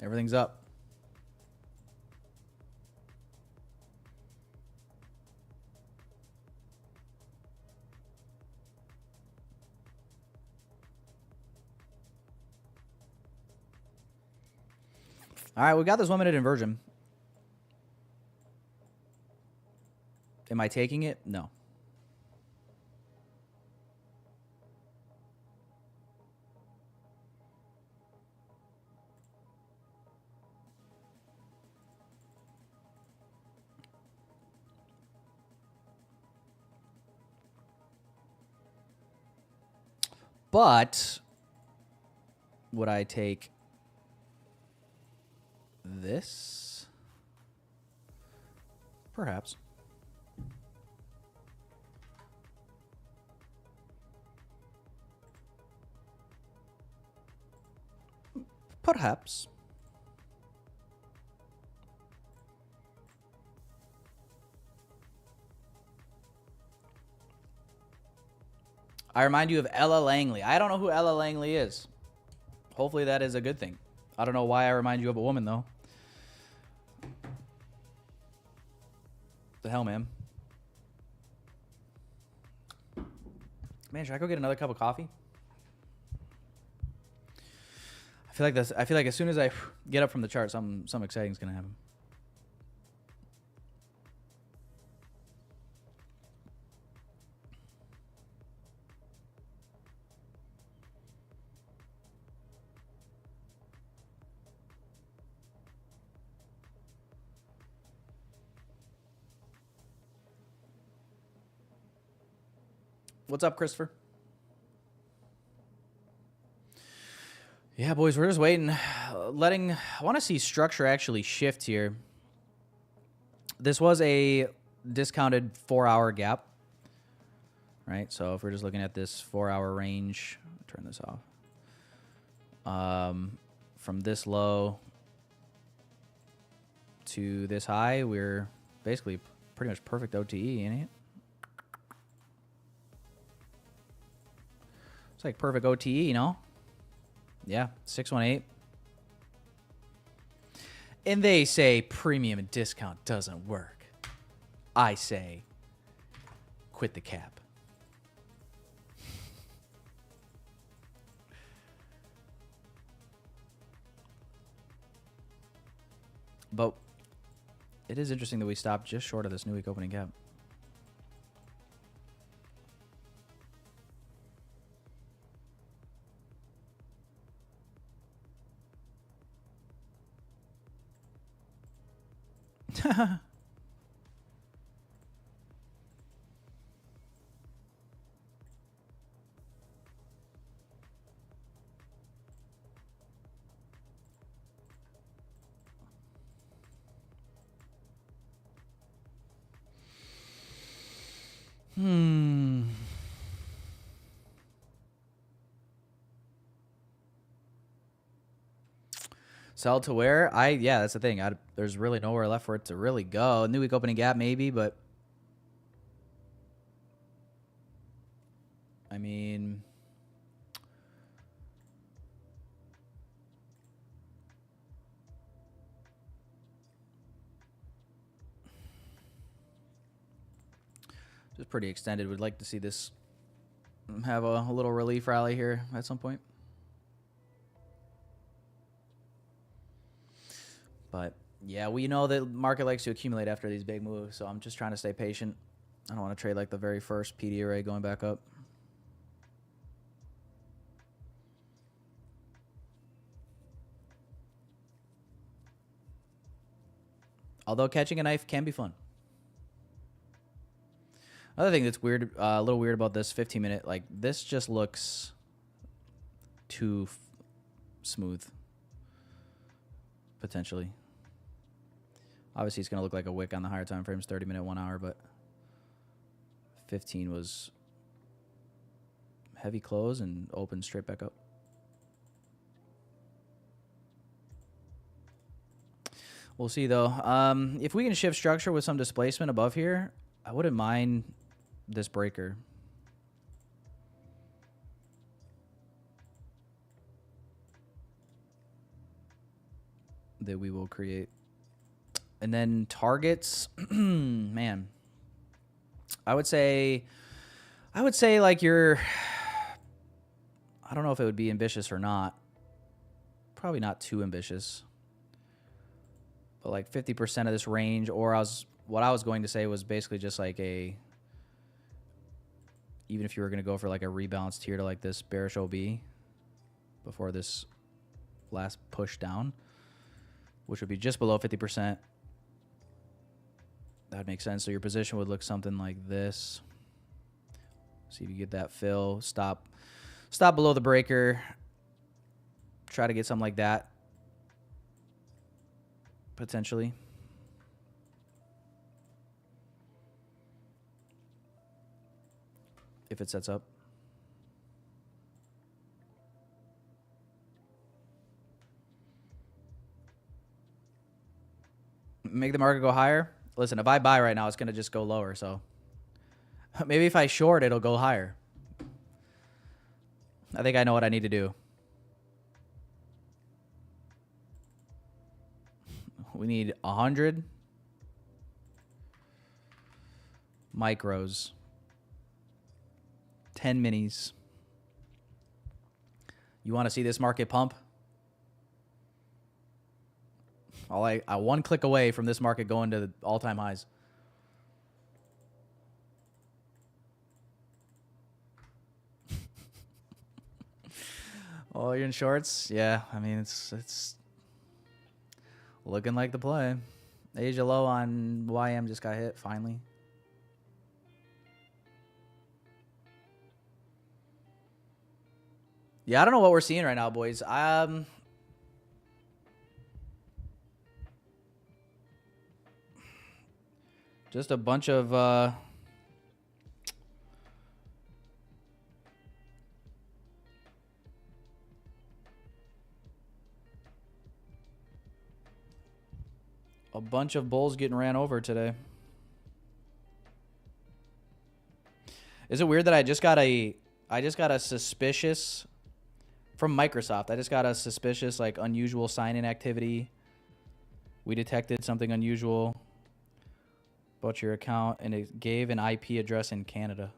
Everything's up. All right, we got this 1-minute inversion. Am I taking it? No. But would I take this? Perhaps. Perhaps. I remind you of Ella Langley. I don't know who Ella Langley is. Hopefully that is a good thing. I don't know why I remind you of a woman, though. The hell, man. Man, should I go get another cup of coffee? I feel like as soon as I get up from the chart, something exciting is gonna happen. What's up, Christopher? Yeah, boys, we're just waiting. I want to see structure actually shift here. This was a discounted 4-hour gap, right? So if we're just looking at this 4-hour range, turn this off. From this low to this high, we're basically pretty much perfect OTE, ain't it? It's like perfect OTE, you know? Yeah, 618. And they say premium and discount doesn't work. I say quit the cap. But it is interesting that we stopped just short of this new week opening gap. Sell to where? Yeah, that's the thing. There's really nowhere left for it to really go. New week opening gap maybe, but I mean, just pretty extended. We'd like to see this have a little relief rally here at some point. But yeah, we know that market likes to accumulate after these big moves, so I'm just trying to stay patient. I don't want to trade like the very first PD array going back up. Although catching a knife can be fun. Another thing that's weird, a little weird about this 15-minute, like this just looks too smooth, potentially. Obviously, it's going to look like a wick on the higher time frames, 30-minute, 1 hour, but 15 was heavy close and open straight back up. We'll see, though. If we can shift structure with some displacement above here, I wouldn't mind this breaker. That we will create. And then targets, man, I would say like you're, I don't know if it would be ambitious or not. Probably not too ambitious. But like 50% of this range, or what I was going to say was basically just like even if you were going to go for like a rebalanced tier to like this bearish OB before this last push down, which would be just below 50%. That would make sense. So your position would look something like this. See if you get that fill. Stop below the breaker. Try to get something like that. Potentially. If it sets up. Make the market go higher. Listen, if I buy right now, it's going to just go lower. So maybe if I short, it'll go higher. I think I know what I need to do. We need 100 micros, 10 minis. You want to see this market pump? I one click away from this market going to all-time highs. Oh, you're in shorts? Yeah, I mean it's looking like the play. Asia low on YM just got hit finally. Yeah, I don't know what we're seeing right now, boys. Just a bunch of A bunch of bulls getting ran over today. Is it weird that I just got a suspicious from Microsoft? I just got a suspicious, like, unusual sign-in activity. We detected something unusual about your account, and it gave an IP address in Canada.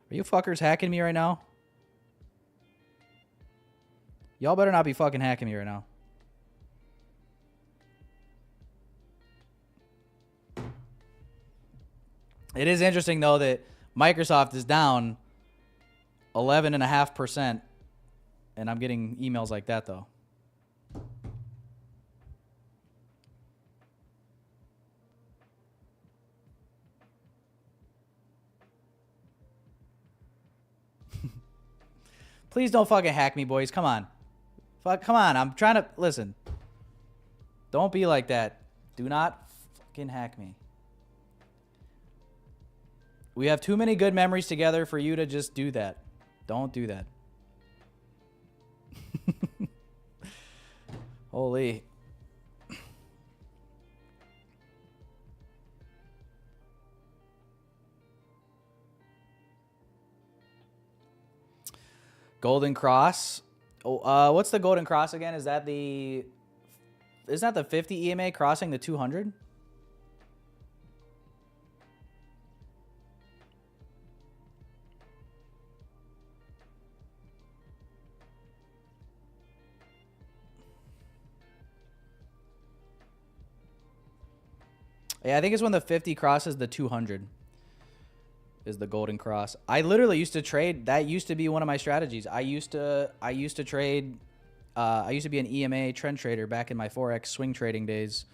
Are you fuckers hacking me right now? Y'all better not be fucking hacking me right now. It is interesting, though, that Microsoft is down 11.5%, and I'm getting emails like that, though. Please don't fucking hack me, boys. Come on. Come on. I'm trying to... Listen. Don't be like that. Do not fucking hack me. We have too many good memories together for you to just do that. Don't do that. Holy. Golden Cross. Oh, what's the Golden Cross again? Is that the... Isn't that the 50 EMA crossing the 200? Yeah, I think it's when the 50 crosses the 200 is the Golden Cross. I literally used to trade. That used to be one of my strategies. I used to trade. I used to be an EMA trend trader back in my Forex swing trading days.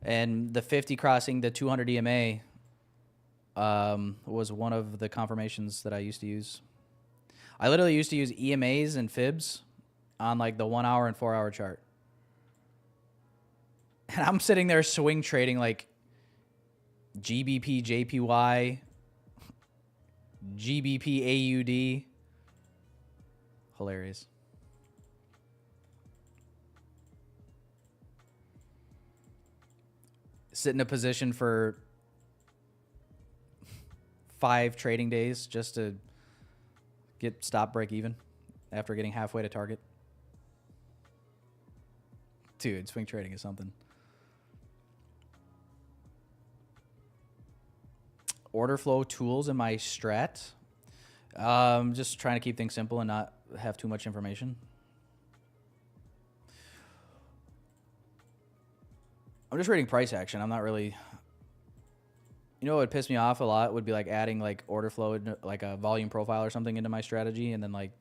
And the 50 crossing the 200 EMA was one of the confirmations that I used to use. I literally used to use EMAs and fibs on like the 1 hour and 4 hour chart. And I'm sitting there swing trading like GBP, JPY, GBP, AUD. Hilarious. Sit in a position for 5 trading days just to get stop break even after getting halfway to target. Dude, swing trading is something. Order flow tools in my strat. Just trying to keep things simple and not have too much information. I'm just reading price action. I'm not really... You know what would piss me off a lot would be like adding like order flow, like a volume profile or something into my strategy, and then like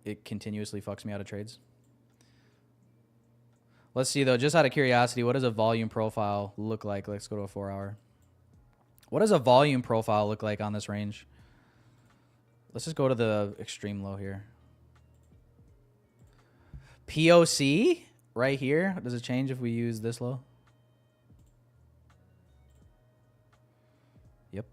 it continuously fucks me out of trades. Let's see though, just out of curiosity, what does a volume profile look like? Let's go to a 4 hour. What does a volume profile look like on this range? Let's just go to the extreme low here. POC right here. Does it change if we use this low? Yep.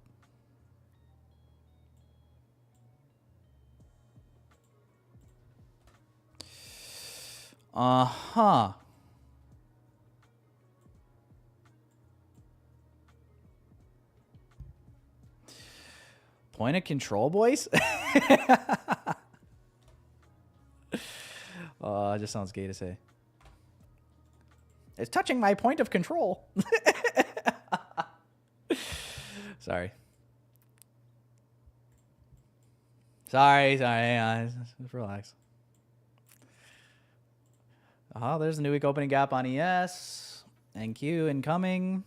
Uh-huh. Point of control, boys? It just sounds gay to say. It's touching my point of control. Sorry. Sorry. Hang on. Just relax. Oh, there's a new week opening gap on ES. NQ incoming.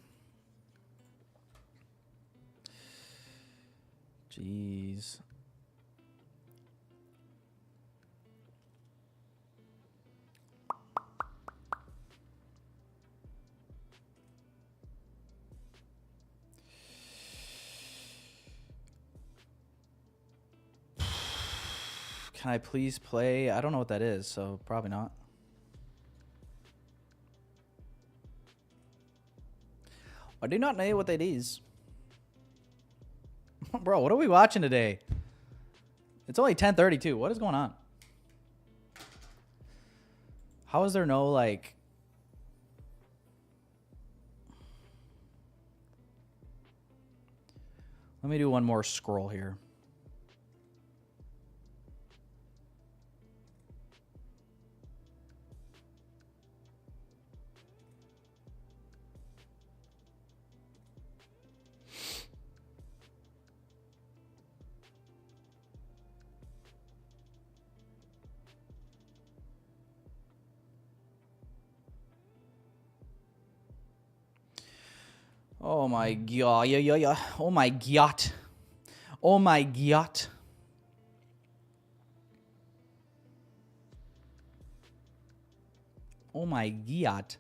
Jeez. Can I please play? I don't know what that is, so probably not. I do not know what that is. Bro, what are we watching today? It's only 10:32. What is going on? How is there no, like, Let me do one more scroll here. Oh my god, yeah. Oh my god. Oh my god. Oh my god.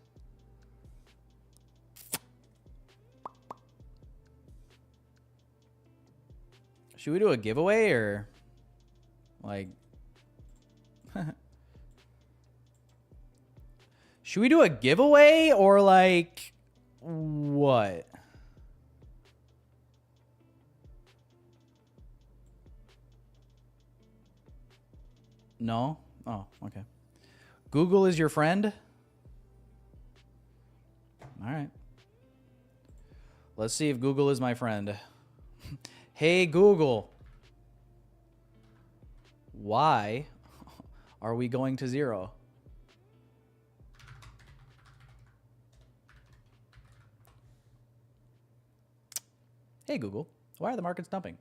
Should we do a giveaway or like should we do a giveaway or like what? No? Oh, okay. Google is your friend? All right. Let's see if Google is my friend. Hey, Google. Why are we going to 0? Hey, Google. Why are the markets dumping?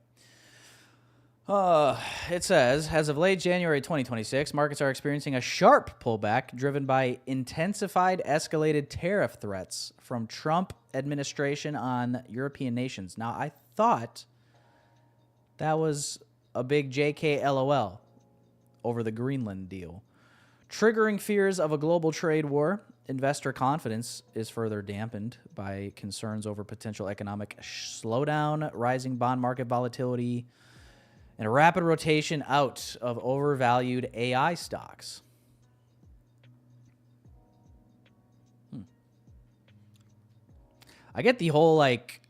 It says, as of late January 2026, markets are experiencing a sharp pullback driven by intensified escalated tariff threats from Trump administration on European nations. Now, I thought that was a big JK LOL over the Greenland deal. Triggering fears of a global trade war, investor confidence is further dampened by concerns over potential economic slowdown, rising bond market volatility, and a rapid rotation out of overvalued AI stocks. I get the whole, like,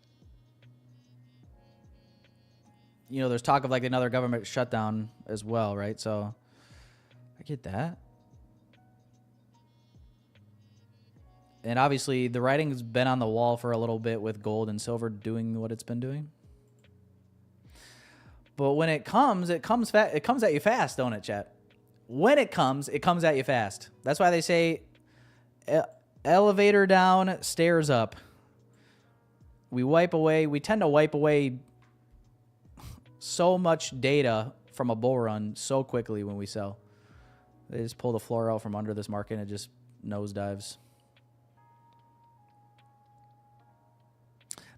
you know, there's talk of like another government shutdown as well, right? So I get that. And obviously the writing's been on the wall for a little bit with gold and silver doing what it's been doing. But when it comes at you fast, don't it, chat? When it comes at you fast. That's why they say elevator down, stairs up. We tend to wipe away so much data from a bull run so quickly when we sell. They just pull the floor out from under this market and it just nosedives.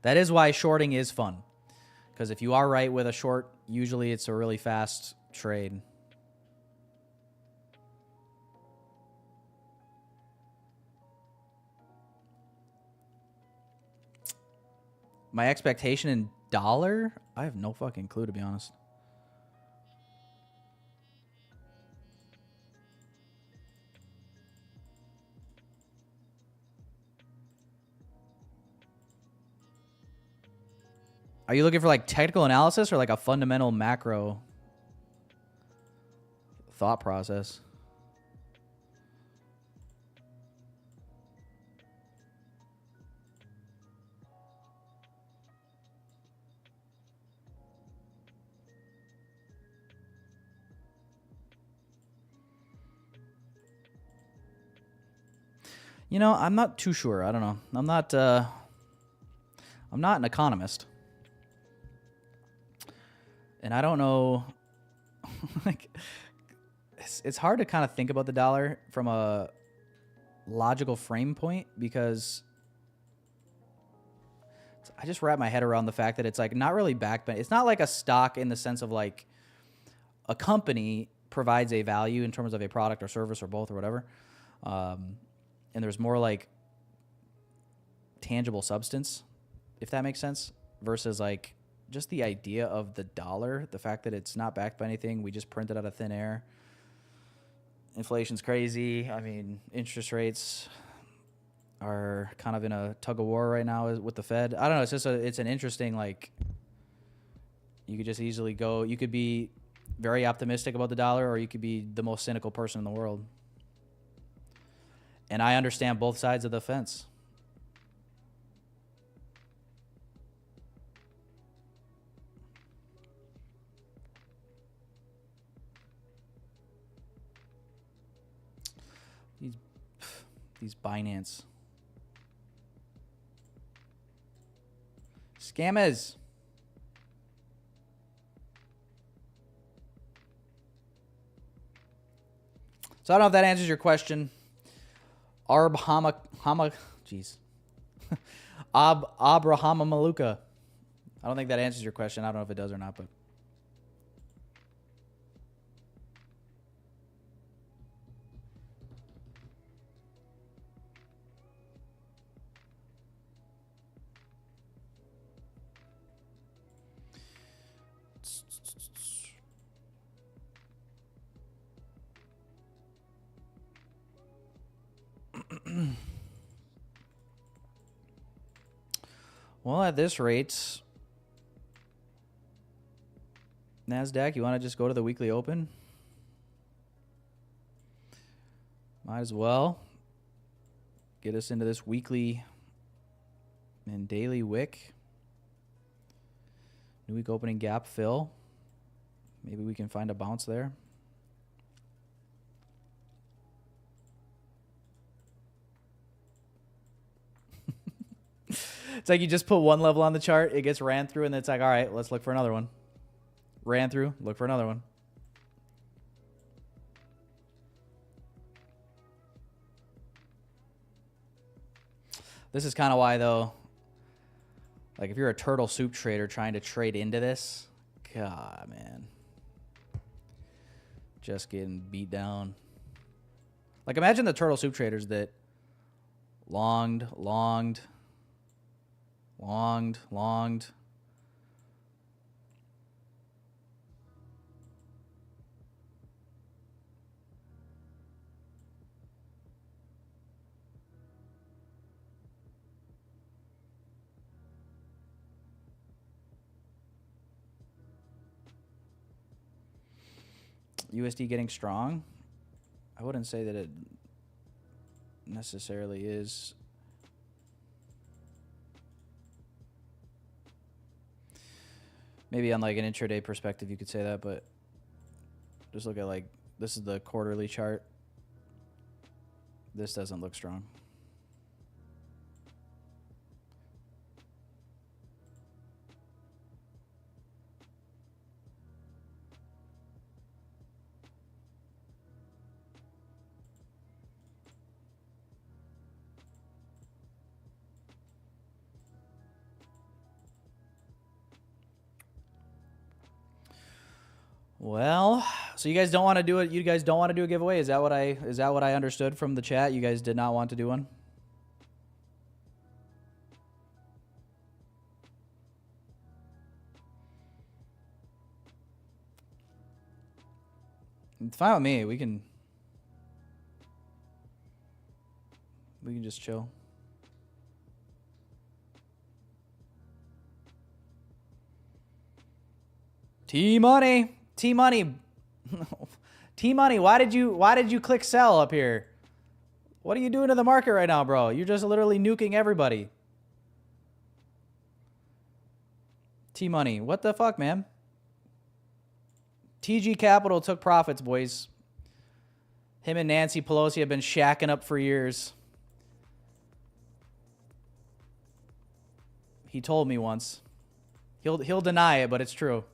That is why shorting is fun. Because if you are right with a short, usually it's a really fast trade. My expectation in dollar? I have no fucking clue, to be honest. Are you looking for like technical analysis or like a fundamental macro thought process? You know, I'm not too sure. I don't know. I'm not an economist. And I don't know, like, it's hard to kind of think about the dollar from a logical frame point because I just wrap my head around the fact that it's like not really backed, but it's not like a stock in the sense of like a company provides a value in terms of a product or service or both or whatever. And there's more like tangible substance, if that makes sense, versus like just the idea of the dollar, the fact that it's not backed by anything. We just print it out of thin air. Inflation's crazy. I mean, interest rates are kind of in a tug of war right now with the Fed. I don't know. It's just it's an interesting, like, you could just easily go, you could be very optimistic about the dollar or you could be the most cynical person in the world. And I understand both sides of the fence. These Binance scammers. So I don't know if that answers your question. Jeez. Abrahama Maluka. I don't think that answers your question. I don't know if it does or not, but. Well, at this rate, NASDAQ, you want to just go to the weekly open? Might as well get us into this weekly and daily wick. New week opening gap fill. Maybe we can find a bounce there. It's like you just put one level on the chart, it gets ran through, and then it's like, all right, let's look for another one. Ran through, look for another one. This is kind of why, though, like if you're a turtle soup trader trying to trade into this, God, man. Just getting beat down. Like imagine the turtle soup traders that longed. USD getting strong. I wouldn't say that it necessarily is. Maybe on like an intraday perspective, you could say that, but just look at like, this is the quarterly chart. This doesn't look strong. Well, so you guys don't want to do it. You guys don't want to do a giveaway. Is that what I understood from the chat? You guys did not want to do one. It's fine with me. We can just chill. T-Money. T-Money. T-Money, why did you click sell up here? What are you doing to the market right now, bro? You're just literally nuking everybody. T-Money, what the fuck, man? TG Capital took profits, boys. Him and Nancy Pelosi have been shacking up for years. He told me once. He'll deny it, but it's true.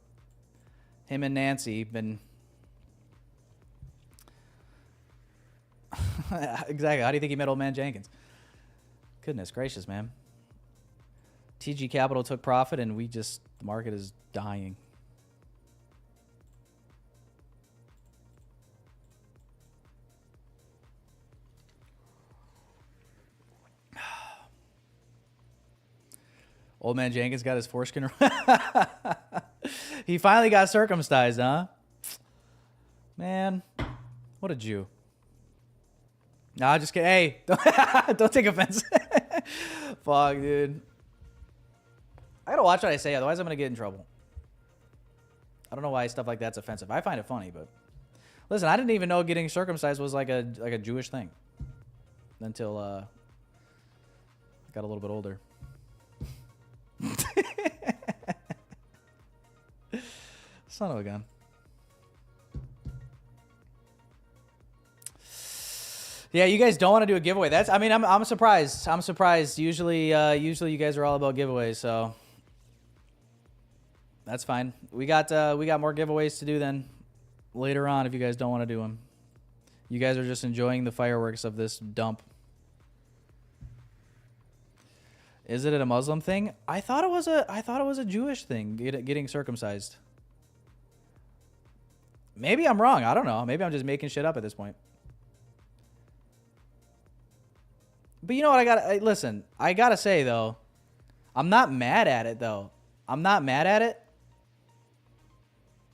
Him and Nancy been exactly. How do you think he met old man Jenkins? Goodness gracious, man. TG Capital took profit, and the market is dying. Old man Jenkins got his foreskin. He finally got circumcised, huh? Man, what a Jew. Nah, just kidding. Hey, don't take offense. Fuck, dude. I gotta watch what I say, otherwise I'm gonna get in trouble. I don't know why stuff like that's offensive. I find it funny, but listen, I didn't even know getting circumcised was like a Jewish thing until I got a little bit older. Son of a gun. Yeah, you guys don't want to do a giveaway. That's. I mean, I'm surprised. I'm surprised. Usually you guys are all about giveaways, so that's fine. We got more giveaways to do then later on if you guys don't want to do them. You guys are just enjoying the fireworks of this dump. Is it a Muslim thing? I thought it was a Jewish thing, getting circumcised. Maybe I'm wrong. I don't know. Maybe I'm just making shit up at this point. But you know what? Listen, I gotta say though, I'm not mad at it though. I'm not mad at it.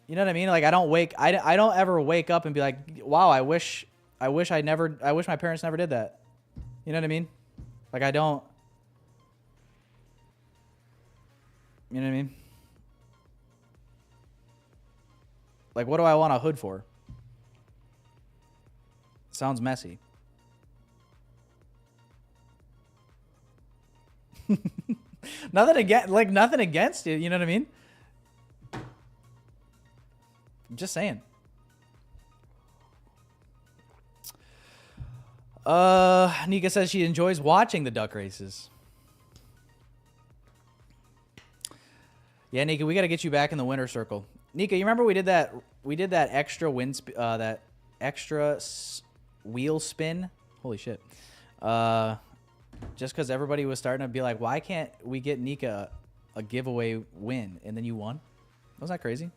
You know what I mean? Like I don't ever wake up and be like, wow, I wish my parents never did that. You know what I mean? Like I don't. You know what I mean? Like what do I want a hood for? Sounds messy. Nothing against it, you know what I mean? I'm just saying. Nika says she enjoys watching the duck races. Yeah, Nika, we got to get you back in the winner's circle. Nika, you remember we did that extra wheel spin? Holy shit. Just because everybody was starting to be like, why can't we get Nika a giveaway win? And then you won? Wasn't that crazy?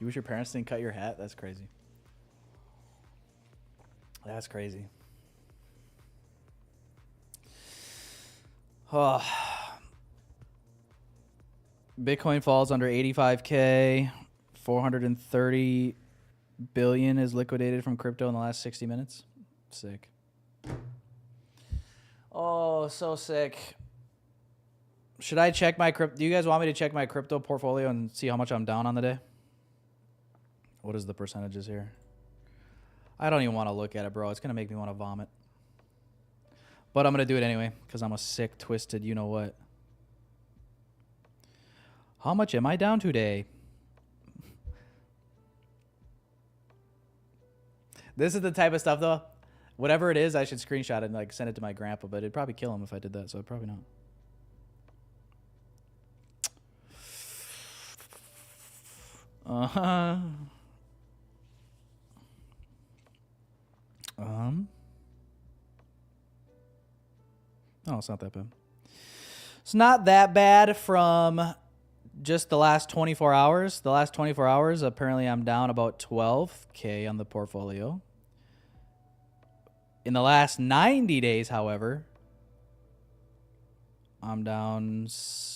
You wish your parents didn't cut your hat? That's crazy. That's crazy. Oh. Bitcoin falls under 85K. 430 billion is liquidated from crypto in the last 60 minutes. Sick. Oh, so sick. Should I check my crypto? Do you guys want me to check my crypto portfolio and see how much I'm down on the day? What is the percentages here? I don't even want to look at it, bro. It's going to make me want to vomit. But I'm going to do it anyway because I'm a sick, twisted, you know what. How much am I down today? This is the type of stuff, though. Whatever it is, I should screenshot it and like send it to my grandpa, but it'd probably kill him if I did that, so I'd probably not. Uh-huh. Oh, it's not that bad. It's not that bad from just the last 24 hours. The last 24 hours, apparently I'm down about 12K on the portfolio. In the last 90 days, however, I'm down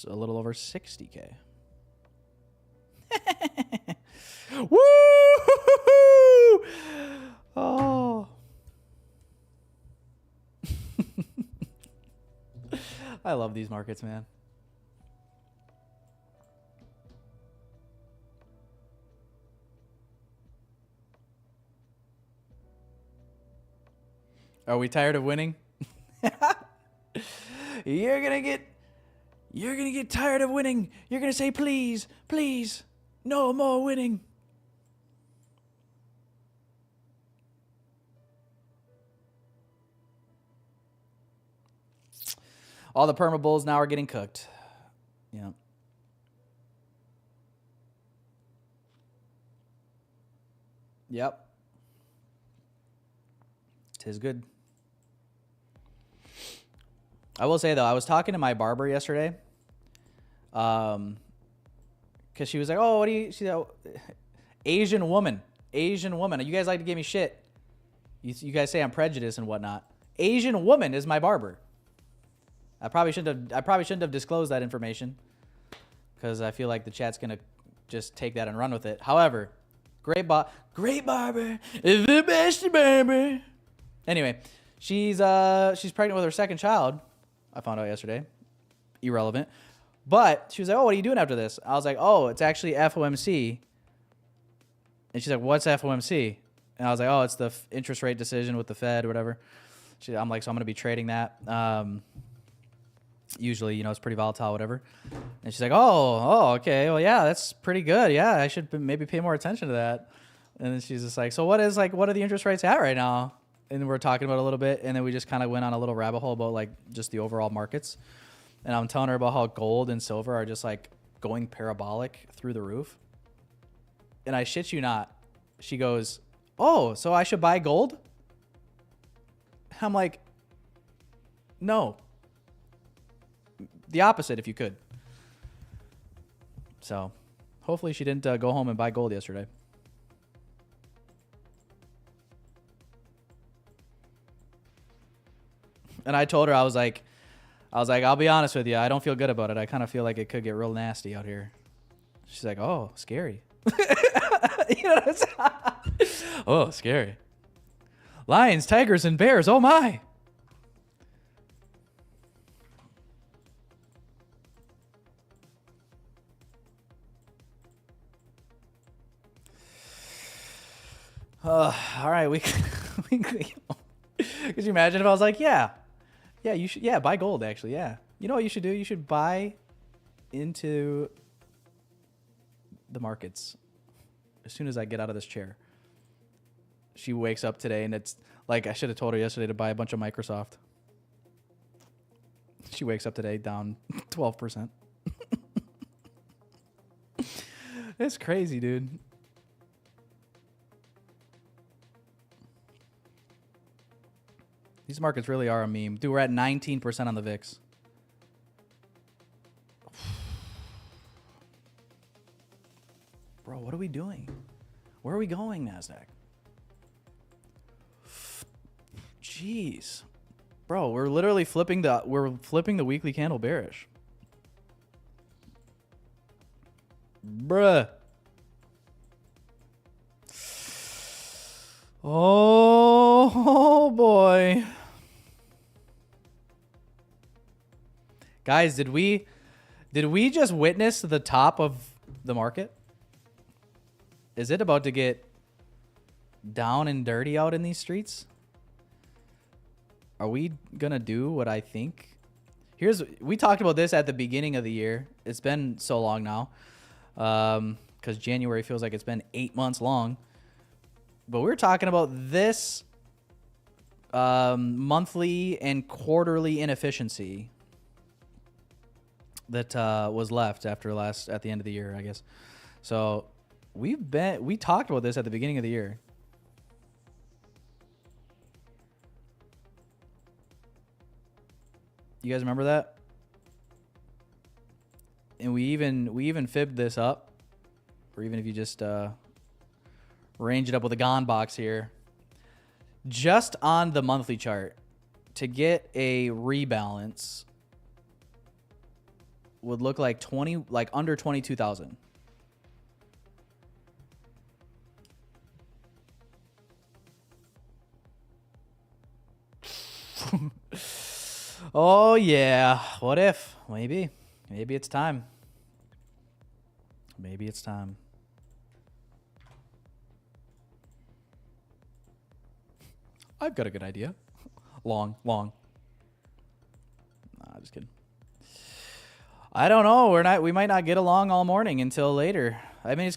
a little over 60K. Woo! Oh. I love these markets, man. Are we tired of winning? You're gonna get tired of winning. You're gonna say, please, please, no more winning. All the perma bulls now are getting cooked. Yeah. Yep. 'Tis good. I will say though, I was talking to my barber yesterday. Cause she was like, "Oh, what do you?" She's like, Asian woman. You guys like to give me shit. You guys say I'm prejudiced and whatnot. Asian woman is my barber. I probably shouldn't have disclosed that information because I feel like the chat's gonna just take that and run with it. However, great barber is the best barber. Anyway, she's pregnant with her second child. I found out yesterday. Irrelevant. But she was like, "Oh, what are you doing after this?" I was like, "Oh, it's actually FOMC." And she's like, "What's FOMC?" And I was like, "Oh, it's the interest rate decision with the Fed or whatever." I'm like, so I'm going to be trading that. Usually, you know, it's pretty volatile, whatever. And she's like, oh, okay. Well, yeah, that's pretty good. Yeah, I should maybe pay more attention to that. And then she's just like, so what are the interest rates at right now? And we're talking about it a little bit. And then we just kind of went on a little rabbit hole about like just the overall markets. And I'm telling her about how gold and silver are just like going parabolic through the roof. And I shit you not, she goes, oh, so I should buy gold? I'm like, no. The opposite, if you could. So, hopefully she didn't go home and buy gold yesterday. And I told her, I was like, I'll be honest with you, I don't feel good about it. I kind of feel like it could get real nasty out here. She's like, oh, scary. You know what I'm saying? Oh, scary. Lions, tigers, and bears. Oh my. All right, we could you imagine if I was like, yeah, you should, buy gold actually, yeah. You know what you should do? You should buy into the markets as soon as I get out of this chair. She wakes up today and it's like, I should have told her yesterday to buy a bunch of Microsoft. She wakes up today down 12%. It's crazy, dude. These markets really are a meme. Dude, we're at 19% on the VIX. Bro, what are we doing? Where are we going, NASDAQ? Jeez. Bro, we're literally flipping the weekly candle bearish. Bruh. Oh boy. Guys, did we just witness the top of the market? Is it about to get down and dirty out in these streets? Are we gonna do what I think? We talked about this at the beginning of the year. It's been so long now. Because January feels like it's been 8 months long. But we're talking about this monthly and quarterly inefficiency that was left at the end of the year, I guess. So we talked about this at the beginning of the year. You guys remember that? And we even fibbed this up, or even if you just range it up with a gone box here, just on the monthly chart, to get a rebalance would look like under 22,000. Oh yeah, what if? Maybe it's time. Maybe it's time. I've got a good idea. Long. Nah, just kidding. I don't know. We might not get along all morning until later. I mean, it's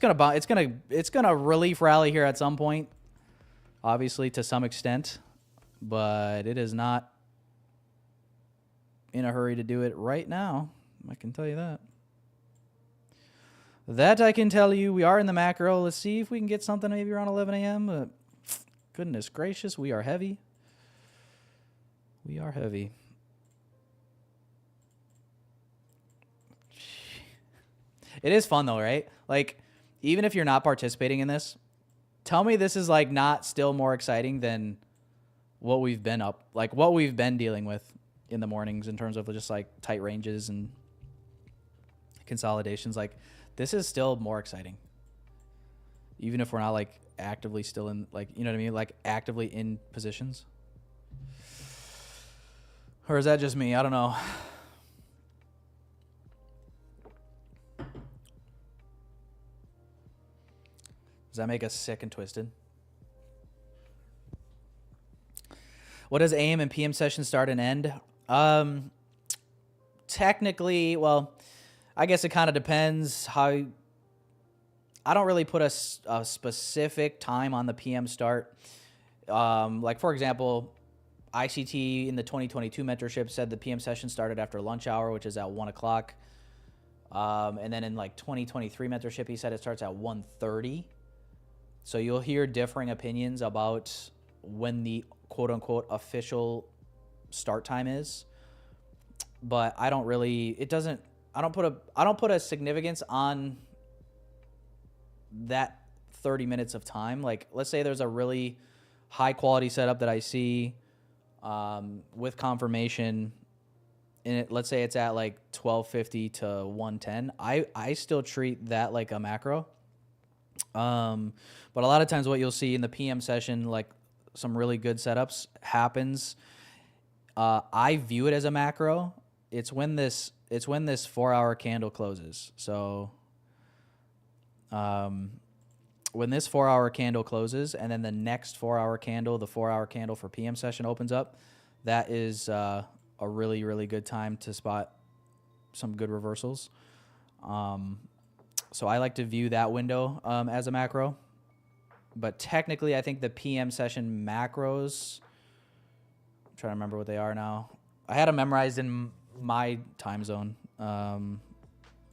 gonna relief rally here at some point, obviously to some extent, but it is not in a hurry to do it right now. I can tell you that. That I can tell you. We are in the macro. Let's see if we can get something maybe around 11 a.m. Goodness gracious, we are heavy. We are heavy. It is fun though, right? Like, even if you're not participating in this, tell me this is like not still more exciting than what we've been dealing with in the mornings in terms of just like tight ranges and consolidations. Like, this is still more exciting. Even if we're not like actively still in, like, you know what I mean? Like actively in positions. Or is that just me? I don't know. Does that make us sick and twisted? What does AM and PM session start and end? Technically, well, I guess it kind of depends how. I don't really put a specific time on the PM start. Like, for example, ICT in the 2022 mentorship said the PM session started after lunch hour, which is at 1 o'clock. And then in like 2023 mentorship, he said it starts at 1:30. So you'll hear differing opinions about when the quote unquote official start time is. But I don't really, I don't put a significance on that 30 minutes of time. Like, let's say there's a really high quality setup that I see with confirmation in it. Let's say it's at like 1250 to 110. I still treat that like a macro. But a lot of times what you'll see in the PM session, like some really good setups happens. I view it as a macro. It's when this 4-hour candle closes. So, when this 4-hour candle closes and then the next 4-hour candle, the 4-hour candle for PM session opens up, that is a really, really good time to spot some good reversals. So I like to view that window as a macro. But technically, I think the PM session macros, I'm trying to remember what they are now. I had them memorized in my time zone,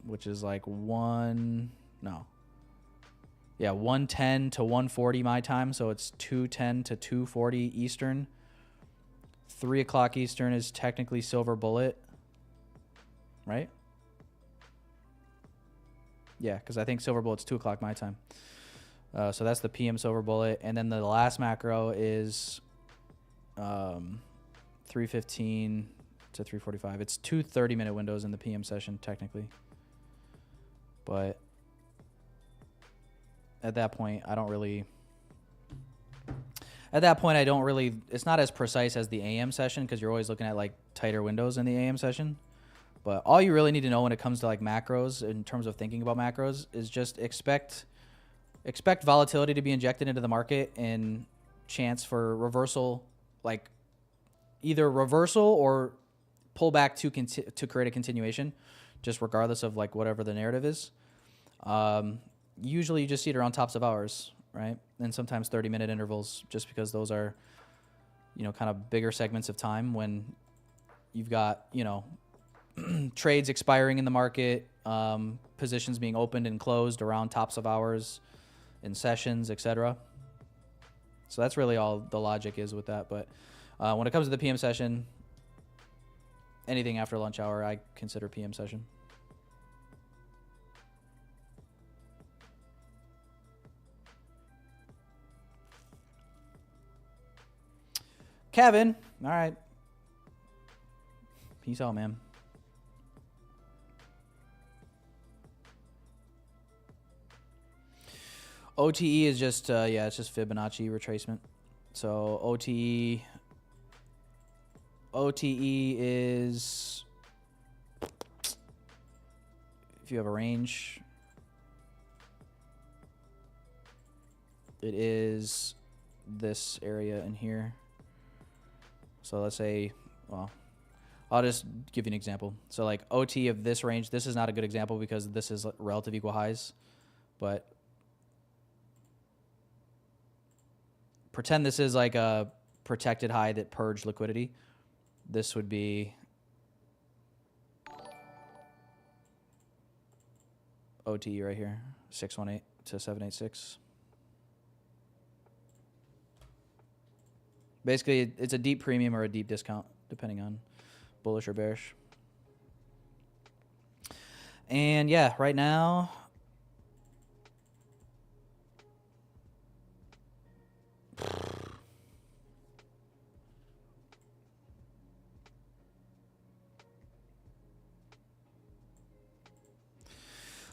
which is like 110 to 140 my time. So it's 210 to 240 Eastern. 3 o'clock Eastern is technically silver bullet, right? Yeah, because I think silver bullet's 2 o'clock my time. So that's the PM silver bullet. And then the last macro is 315 to 345. It's 2 30-minute windows in the PM session, technically. But at that point, I don't really... It's not as precise as the AM session because you're always looking at like tighter windows in the AM session. But all you really need to know when it comes to like macros, in terms of thinking about macros, is just expect volatility to be injected into the market and chance for reversal, like either reversal or pullback to create a continuation, just regardless of like whatever the narrative is. Usually you just see it around tops of hours, right? And sometimes 30-minute intervals, just because those are, kind of bigger segments of time when you've got, trades expiring in the market, positions being opened and closed around tops of hours in sessions, etc. So that's really all the logic is with that. But when it comes to the PM session, anything after lunch hour, I consider PM session. Kevin, all right. Peace out, man. OTE is just, it's just Fibonacci retracement. So OTE is, if you have a range, it is this area in here. So let's say, well, I'll just give you an example. So like OT of this range, this is not a good example because this is relative equal highs, but pretend this is like a protected high that purged liquidity. This would be OT right here, 618 to 786. Basically, it's a deep premium or a deep discount, depending on bullish or bearish. And yeah, right now,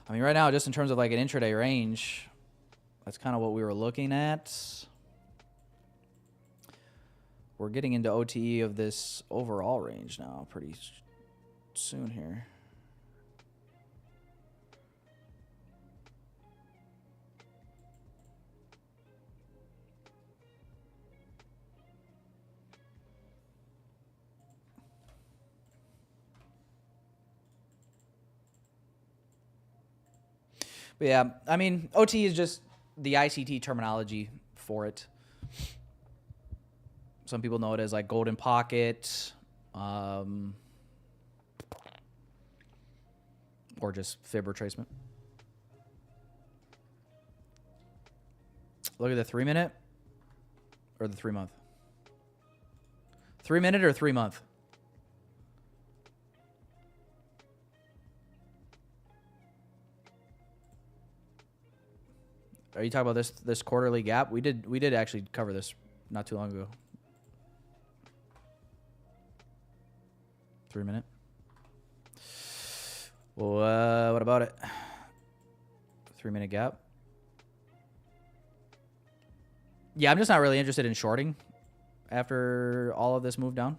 right now, just in terms of like an intraday range, that's kind of what we were looking at. We're getting into OTE of this overall range now pretty soon here. But yeah, I mean, OT is just the ICT terminology for it. Some people know it as like golden pocket, or just fib retracement. Look at the 3 minute or the 3 month. 3 minute or 3 month. Are you talking about this quarterly gap? We did actually cover this not too long ago. 3 minute. What about it? 3 minute gap. Yeah, I'm just not really interested in shorting after all of this move down.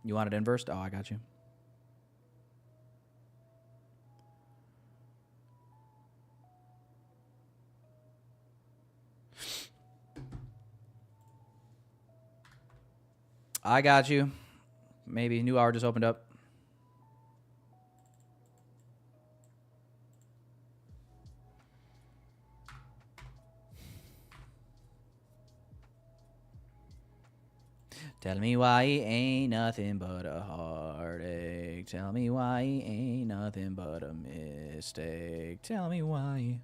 You want it inversed? Oh, I got you. I got you. Maybe new hour just opened up. Tell me why he ain't nothing but a heartache. Tell me why he ain't nothing but a mistake. Tell me why.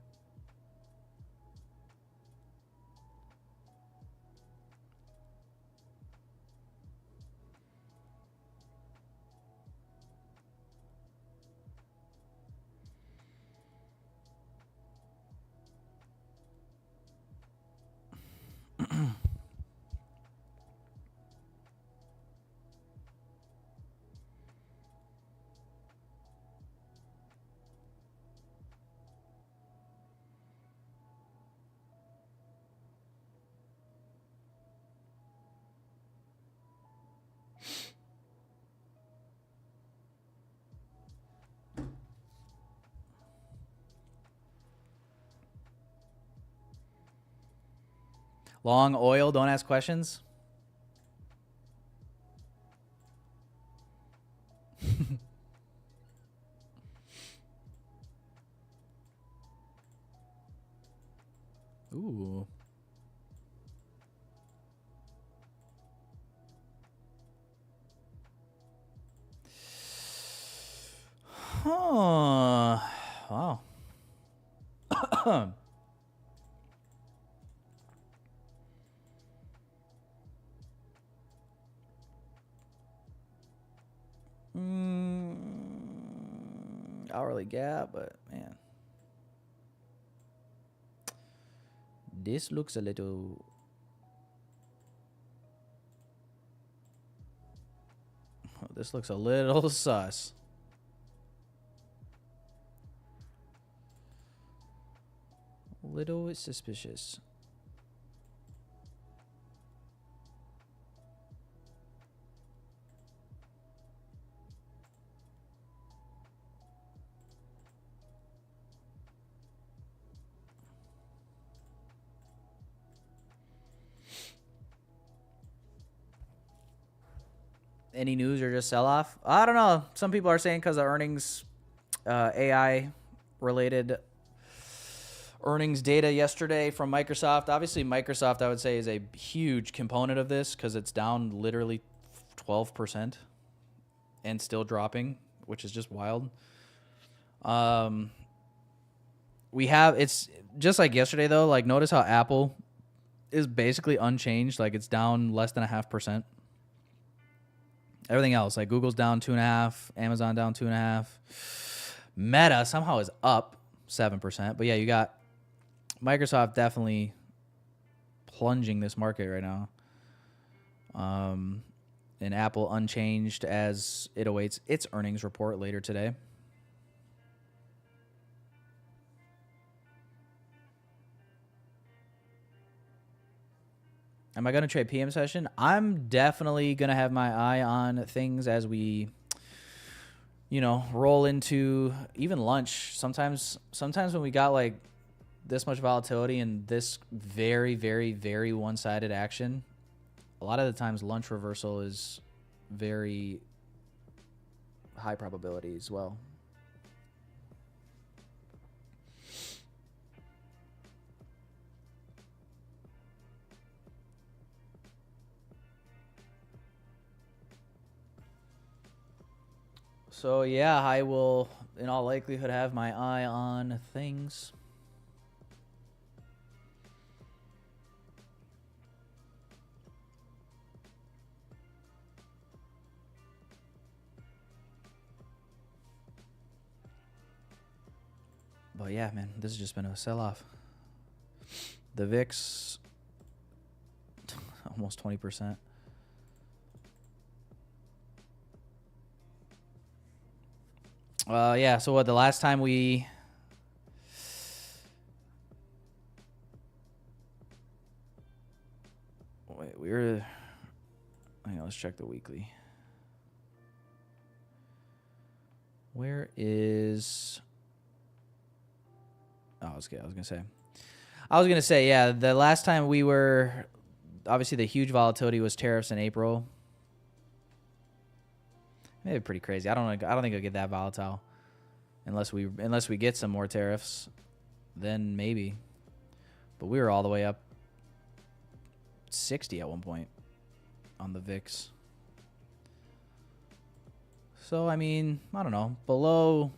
Long oil, don't ask questions. Ooh. Huh. Wow. Hourly gap, but man, this looks a little. This looks a little sus. A little suspicious. Any news or just sell off? I don't know. Some people are saying because of earnings, AI related earnings data yesterday from Microsoft. Obviously, Microsoft, I would say, is a huge component of this because it's down literally 12% and still dropping, which is just wild. It's just like yesterday, though. Like, notice how Apple is basically unchanged. Like, it's down less than 0.5%. Everything else, like Google's down 2.5%, Amazon down 2.5%. Meta somehow is up 7%. But yeah, you got Microsoft definitely plunging this market right now. And Apple unchanged as it awaits its earnings report later today. Am I going to trade PM session? I'm definitely going to have my eye on things as we, roll into even lunch. Sometimes when we got like this much volatility and this very, very, very one-sided action, a lot of the times lunch reversal is very high probability as well. So yeah, I will in all likelihood have my eye on things. But yeah, man, this has just been a sell-off. The VIX, almost 20%. Yeah, so what, the last time we... Wait, we were... Hang on, let's check the weekly. Where is... Oh, I was gonna say, yeah, the last time we were... Obviously, the huge volatility was tariffs in April. Maybe pretty crazy. I don't think it'll get that volatile, unless we get some more tariffs, then maybe. But we were all the way up 60 at one point on the VIX. So I mean, I don't know. Below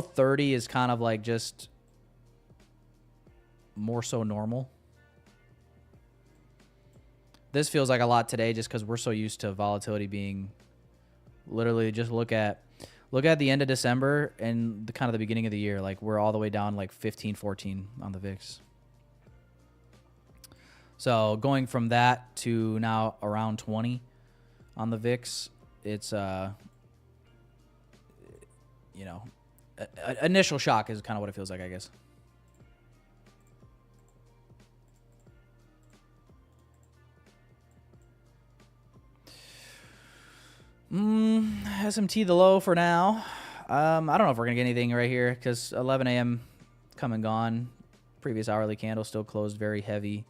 30 is kind of like just more so normal. This feels like a lot today, just because we're so used to volatility being. Literally, just look at the end of December and the kind of the beginning of the year. Like, we're all the way down like 15, 14 on the VIX. So going from that to now around 20 on the VIX, it's you know, initial shock is kind of what it feels like, I guess. SMT the low for now. I don't know if we're gonna get anything right here because 11 a.m. come and gone. Previous hourly candle still closed very heavy.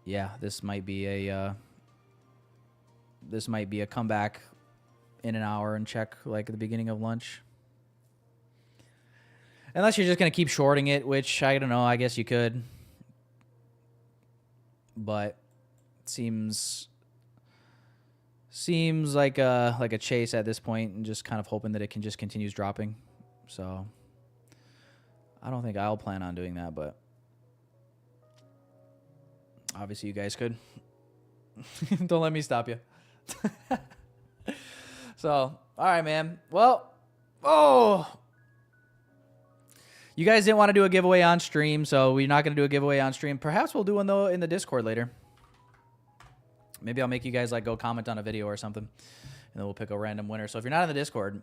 Yeah, this might be a comeback in an hour and check like at the beginning of lunch. Unless you're just gonna keep shorting it, which I don't know. I guess you could, but it seems like a chase at this point, and just kind of hoping that it can just continues dropping. So I don't think I'll plan on doing that, but obviously you guys could. Don't let me stop you. So, all right, man. Well, you guys didn't want to do a giveaway on stream, so we're not going to do a giveaway on stream. Perhaps we'll do one though in the Discord later. Maybe I'll make you guys like go comment on a video or something, and then we'll pick a random winner. So if you're not in the Discord,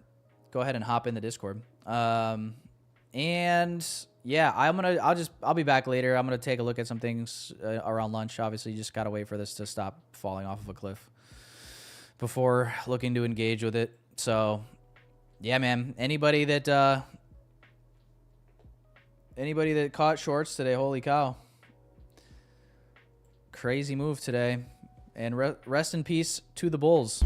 go ahead and hop in the Discord. And yeah, I'll be back later. I'm gonna take a look at some things around lunch. Obviously, you just gotta wait for this to stop falling off of a cliff before looking to engage with it. So yeah, man. Anybody that caught shorts today, holy cow! Crazy move today. And rest in peace to the Bulls.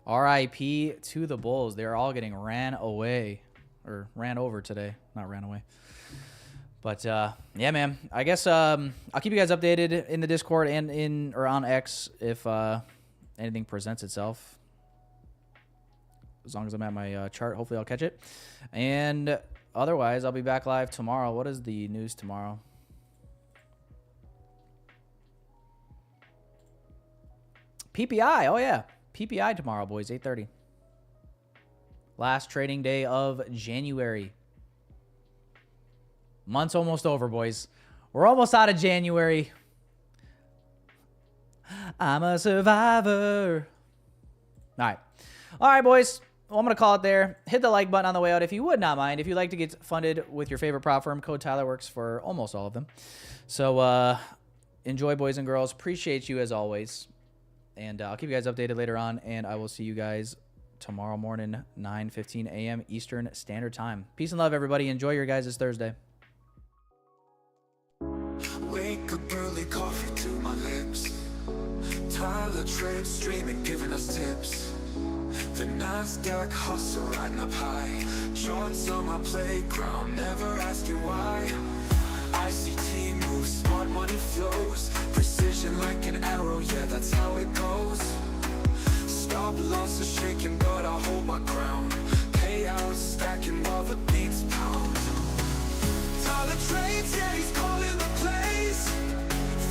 R.I.P. to the Bulls. They're all getting ran away. Or ran over today. Not ran away. But, yeah, man. I guess I'll keep you guys updated in the Discord and on X if anything presents itself. As long as I'm at my chart, hopefully I'll catch it. And otherwise, I'll be back live tomorrow. What is the news tomorrow? PPI. Oh, yeah. PPI tomorrow, boys. 8:30. Last trading day of January. Month's almost over, boys. We're almost out of January. I'm a survivor. All right. All right, boys. Well, I'm going to call it there. Hit the like button on the way out if you would not mind. If you'd like to get funded with your favorite prop firm, code Tyler works for almost all of them. So enjoy, boys and girls. Appreciate you as always. And I'll keep you guys updated later on, and I will see you guys tomorrow morning, 9:15 a.m. Eastern Standard Time. Peace and love, everybody. Enjoy your guys' Thursday. Wake up early, coffee to my lips. Tyler Trade streaming, giving us tips. The NASDAQ hustle riding up high. Charts on my playground, never ask you why. ICT moves, smart money flows. Precision like an arrow, yeah, that's how it goes. Stop loss is shaking, but I hold my ground. Payouts stacking while the beats pound. Tyler trades, yeah, he's calling the plays.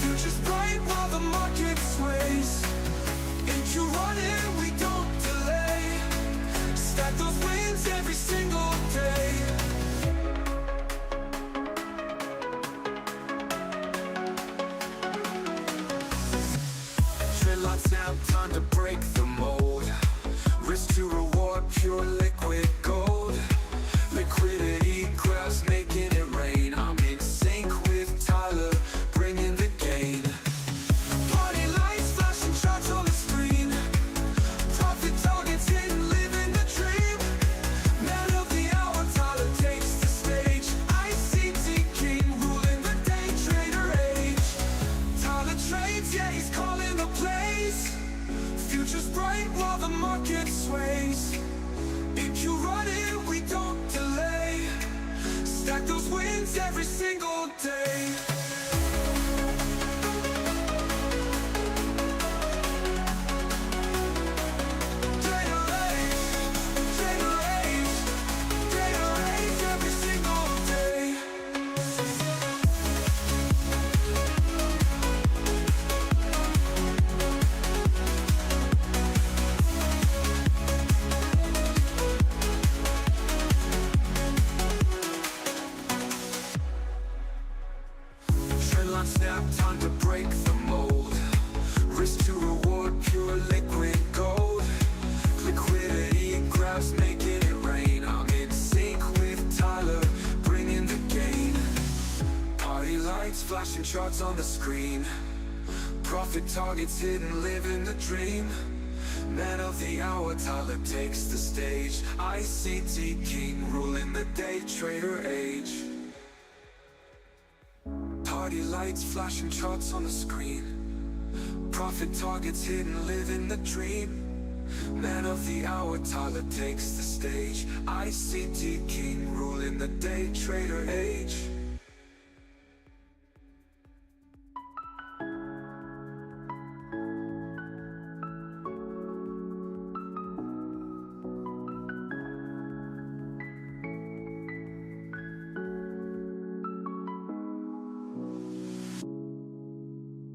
Future's bright while the market sways. If you run it, we don't delay. Stack those wins every single day. Trade lots now, time to break the mold. Risk to reward, pure liquid gold. Liquidity grabs, making it rain. I'm in sync with Tyler, bringing the gain. Party lights, flashing charts on the screen. Profit targets hidden, living the dream. Man of the hour, Tyler takes the stage. ICT king, ruling the day trader age. Tyler trades, yeah, he's calling the plays. Future's bright while the market sways. If you run it, we don't delay. Stack those wins every single day. Trader age every single day. Trendline snap, time to break the mold. Risk to reward, pure liquid gold. Liquidity grabs, making it rain. I'm in sync with Tyler, bringing the gain. Party lights, flashing charts on the screen. Profit targets hidden, living the dream. Man of the hour, Tyler takes the stage. ICT king, ruling the day trader age. Party lights, flashing charts on the screen. Profit targets hidden, living the dream. Man of the hour, Tyler takes the stage. ICT king, ruling the day trader age.